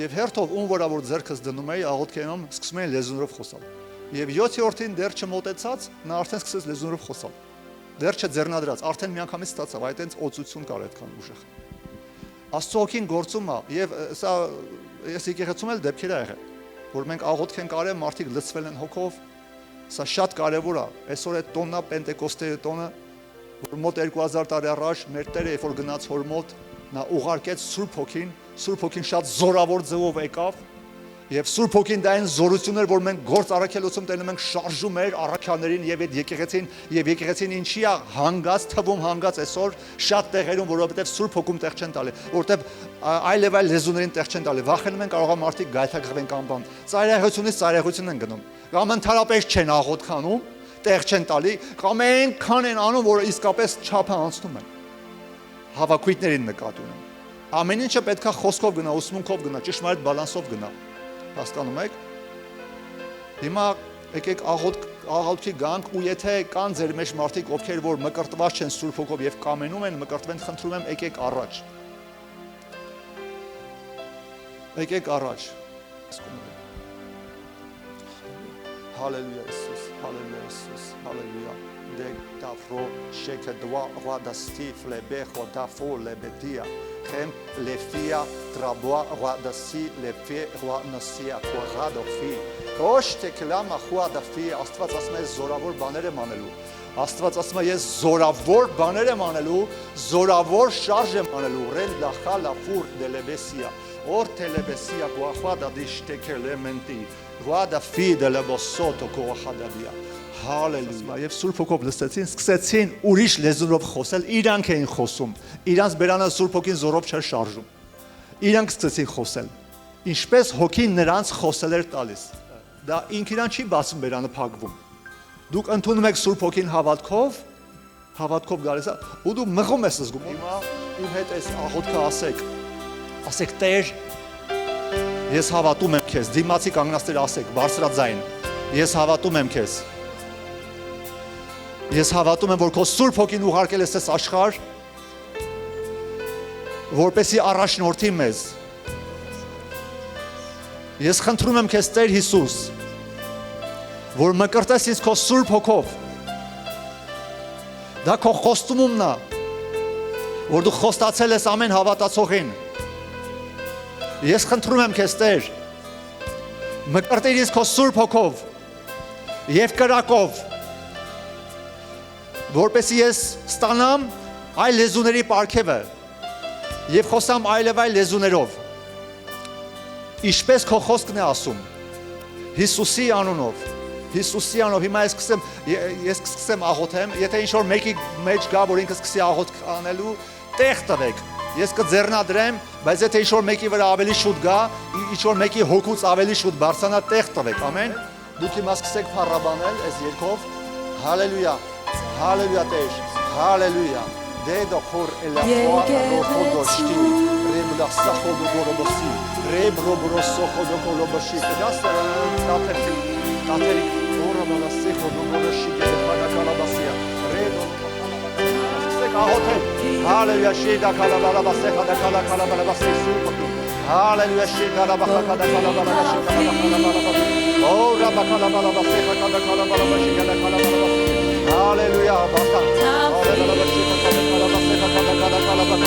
եւ հերթով ում որա որ ձեռքս դնում էի, աղոթքենում սկսում էին լեզուներով խոսալ։ Եվ 7-րդին դեռ չմոտեցած, նա արդեն սկսեց լեզուներով խոսալ։ Դեռ չձեռնադրած, արդեն միանգամից ստացավ, այտենց օծություն կար այդքան ուժեղ։ Աստծո Հոգին գործում է, եւ սա ես եկեղեցում էլ դեպքեր ա եղել, որ մենք աղոթք ենք արել, մարդիկ լցվել են հոգով, սա շատ կարեւոր է։ Այսօր այդ տոննա Պենտեկոստեի տոնը, որ մոտ 2000 տարի առաջ մեր Տերը երբ որ գնաց հոր մոտ, նա ուղարկեց Սուրբ Հոգին շատ զորավոր ձևով եկավ եւ Սուրբ Հոգին դա այն զորություններ, որ մենք գործ առաքելոցում տենում ենք շարժում էր առաքյալներին եւ այդ եկեղեցին ինչի է հանգած թվում հանգած այսօր շատ տեղերում, որովհետեւ Սուրբ Հոգում տեղ չեն տալի, որովհետեւ այլ լեզուներին տեղ չեն տալի, վախենում են կարող է մարդիկ գայթակղվեն կամ բան, ծայրահեղությունից ծայրահեղություն են գնում, կամ ընդհանրապես չեն աղոթքանում, տեղ չեն տալի, կամ այնքան են անում, որ իսկապես չափը անցնում են, հավաքույթներին նկատի ունեն, ամեն ինչը պետք է խոսքով գնա, ուսմունքով գնա, ճշմարիտ բալանսով գնա, հասկանում եք, հիմա եկեք աղոթքի գանք ու եթե կան ձեր մեջ մարդիկ, ովքեր որ մկրտված չեն Սուրբ Հոգով եւ կամենում են, մկրտվեն, խնդրում եմ, եկեք առաջ, Հալելույա Իսուս, Հալելույա Իսուս, Հալելույա, դե դավրո շեկը դուա ռադաստի ֆլեբե խոդաֆո լեբեդիա, խեմ լեֆիա տրաբուա ռադասի լեֆե ռանասիա խոհադոֆի, ոչ տեկլամա խոհադոֆի, Աստված ասում է զորավոր բաներ եմ անելու, Աստված ասում է ես զորավոր բաներ եմ անելու, զորավոր շարժ եմ անելու, ռեն լախա լաֆուր դելեբեսիա, օր տելեբեսիա գուախադա դիշտեք էլեմենտի, Guarda fidele bossoto coachadadia. Hallelujah. Եվ Սուրբ Հոգով լսեցին, սկսեցին ուրիշ լեզուներով խոսել, իրանք էին խոսում։ Իրանց բերանը Սուրբ Հոգին զորով չէր շարժում։ Իրանք սկսեցին խոսել։ Ինչպես Հոգին նրանց խոսել էր տալիս։ Դա ինք իրան չի բացում բերանը փակվում։ Դուք ընդունում եք Սուրբ Հոգին հավատքով գալիս է, ու դու մղում ես զգում։ Հիմա իմ հետ այս աղոթքը ասեք Տեր Ես հավատում եմ քեզ, դիմացի կանգնածներ ասեք, բարձրաձայն, ես հավատում եմ քեզ, ես հավատում եմ, որ քո Սուրբ Հոգին ուղարկել ես այս աշխարհ, որպեսզի առաջնորդի մեզ, ես խնդրում եմ քեզ Տեր Հիսուս, որ մկրտես ինձ քո Սուրբ Հոգով, դա քո խոստումն է, որ դու խոստացել ես ամեն հավատացողին, Ես խնդրում եմ քեզ Տեր, մկրտիր ինձ քո Սուրբ Հոգով եւ կրակով, որպեսզի ես ստանամ այլ լեզուների պարգևը եւ խոսամ այլ լեզուներով։ Ինչպես քո խոսքն է ասում։ Հիսուսի անունով հիմա ես կսկսեմ աղոթեմ, եթե ինչ-որ մեկի մեջ գա, որ ինքը սկսի աղոթք անելու, տեղ տվեք։ Ես կձեռնադրեմ, բայց եթե ինչ-որ մեկի վրա ավելի շուտ գա, ինչ-որ մեկի հոգուց ավելի շուտ բարձրանա, տեղ տվեք, ամեն։ Դուք հիմա սկսեք փառաբանել այս երգով։ Հալելույա, հալելույա Տեր, հալելույա։ Դե դոխոր էլաֆոա ռոխոդոշտի, ռեբլասա խոդոգորոբոսի, ռեբրոբրոսո խոդոգորոբոշի։ Դաս տաթերի օրաբալասի խոդոգորոշի գեդեխանակալաբասիա, Hallelujah, shida kalabala baseka da kalabala basesu. Hallelujah, shida la baseka da kalabala baseka da kalabala. Oh, rabakalabala baseka da kalabala baseka da kalabala. Hallelujah, basta. Hallelujah, baseka da kalabala baseka da kalabala.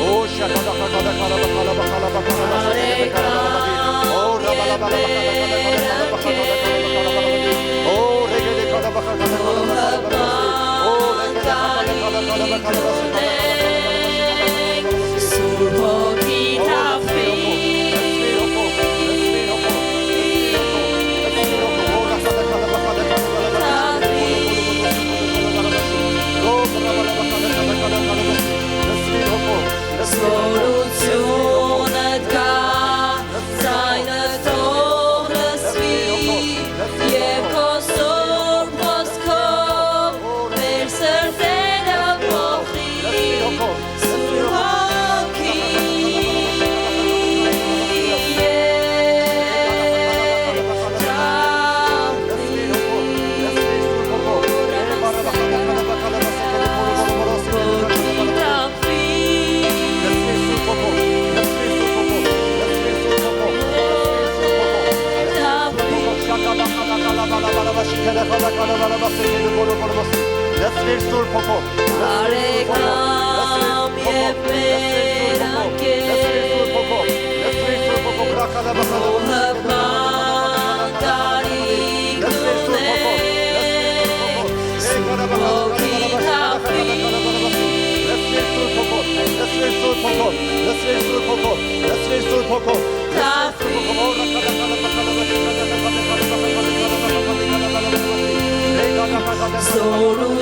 Oh, shaka da kalabala baseka da kalabala. Oh, rabalabala baseka da kalabala. Oh, regede kalabala da kalabala. Let's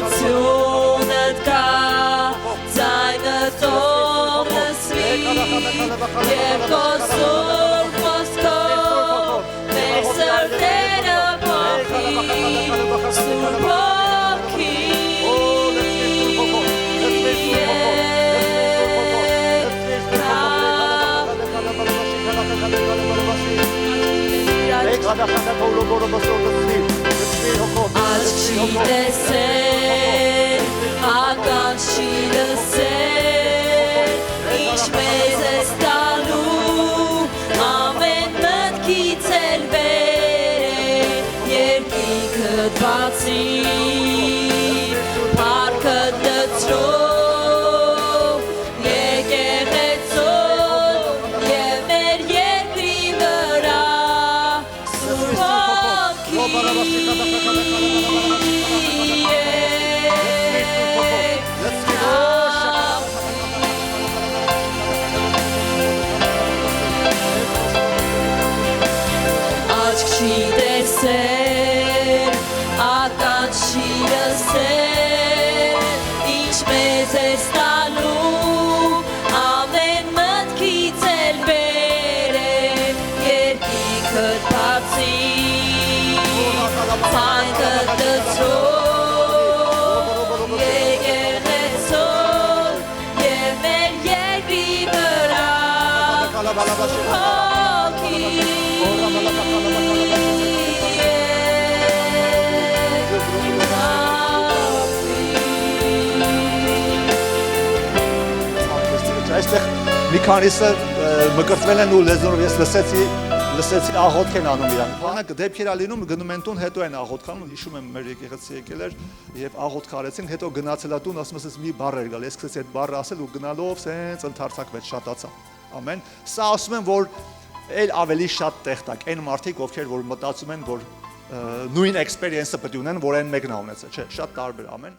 Զորությունդ կա, ձայնը թող լսվի, և քո սուրբ խոսքով մեր սրտերը բախի, Սուրբ Հոգի, Աչք չի տեսել, ականջ չի լսել, ինչ մեզ ես տալու, ամեն մտքից էլ վեր է, երկինքդ բացի, փառքդ լցրով, եկեղեցով և մեր երկրի վրա, Սուրբ Հոգի, Աչք չի տեսել, ականջ չի լսել, ինչ մեզ ես տալու, ամեն մտքից էլ վեր է, երկինքդ բացի, փառքդ լցրով, եկեղեցով և մեր երկրի վրա, Սուրբ Հոգի, Այստեղ մի քանիսը մկրտվել են ու լեզունով ես լսեցի աղոթք են անում իրան։ Բանակը դեպքեր ա լինում գնում են տուն, հետո են աղոթք անում, հիշում եմ մեր եկեղեցի եկել էր եւ աղոթք արեցինք, հետո գնացել ա տուն, ասում ես մի բառ էր գալ, ես սկսեցի այդ բառը ասել ու գնալով սենց ընդարձակվեց, շատացա։ Ամեն։ Սա ասում եմ, որ այլ ավելի շատ տեղ տակ այն մարդիկ, ովքեր որ մտածում են, որ նույն էքսպերիենսը պետք է ունեն, որ այն մեկն ա ունեցել, չէ, շատ տարբեր ամեն։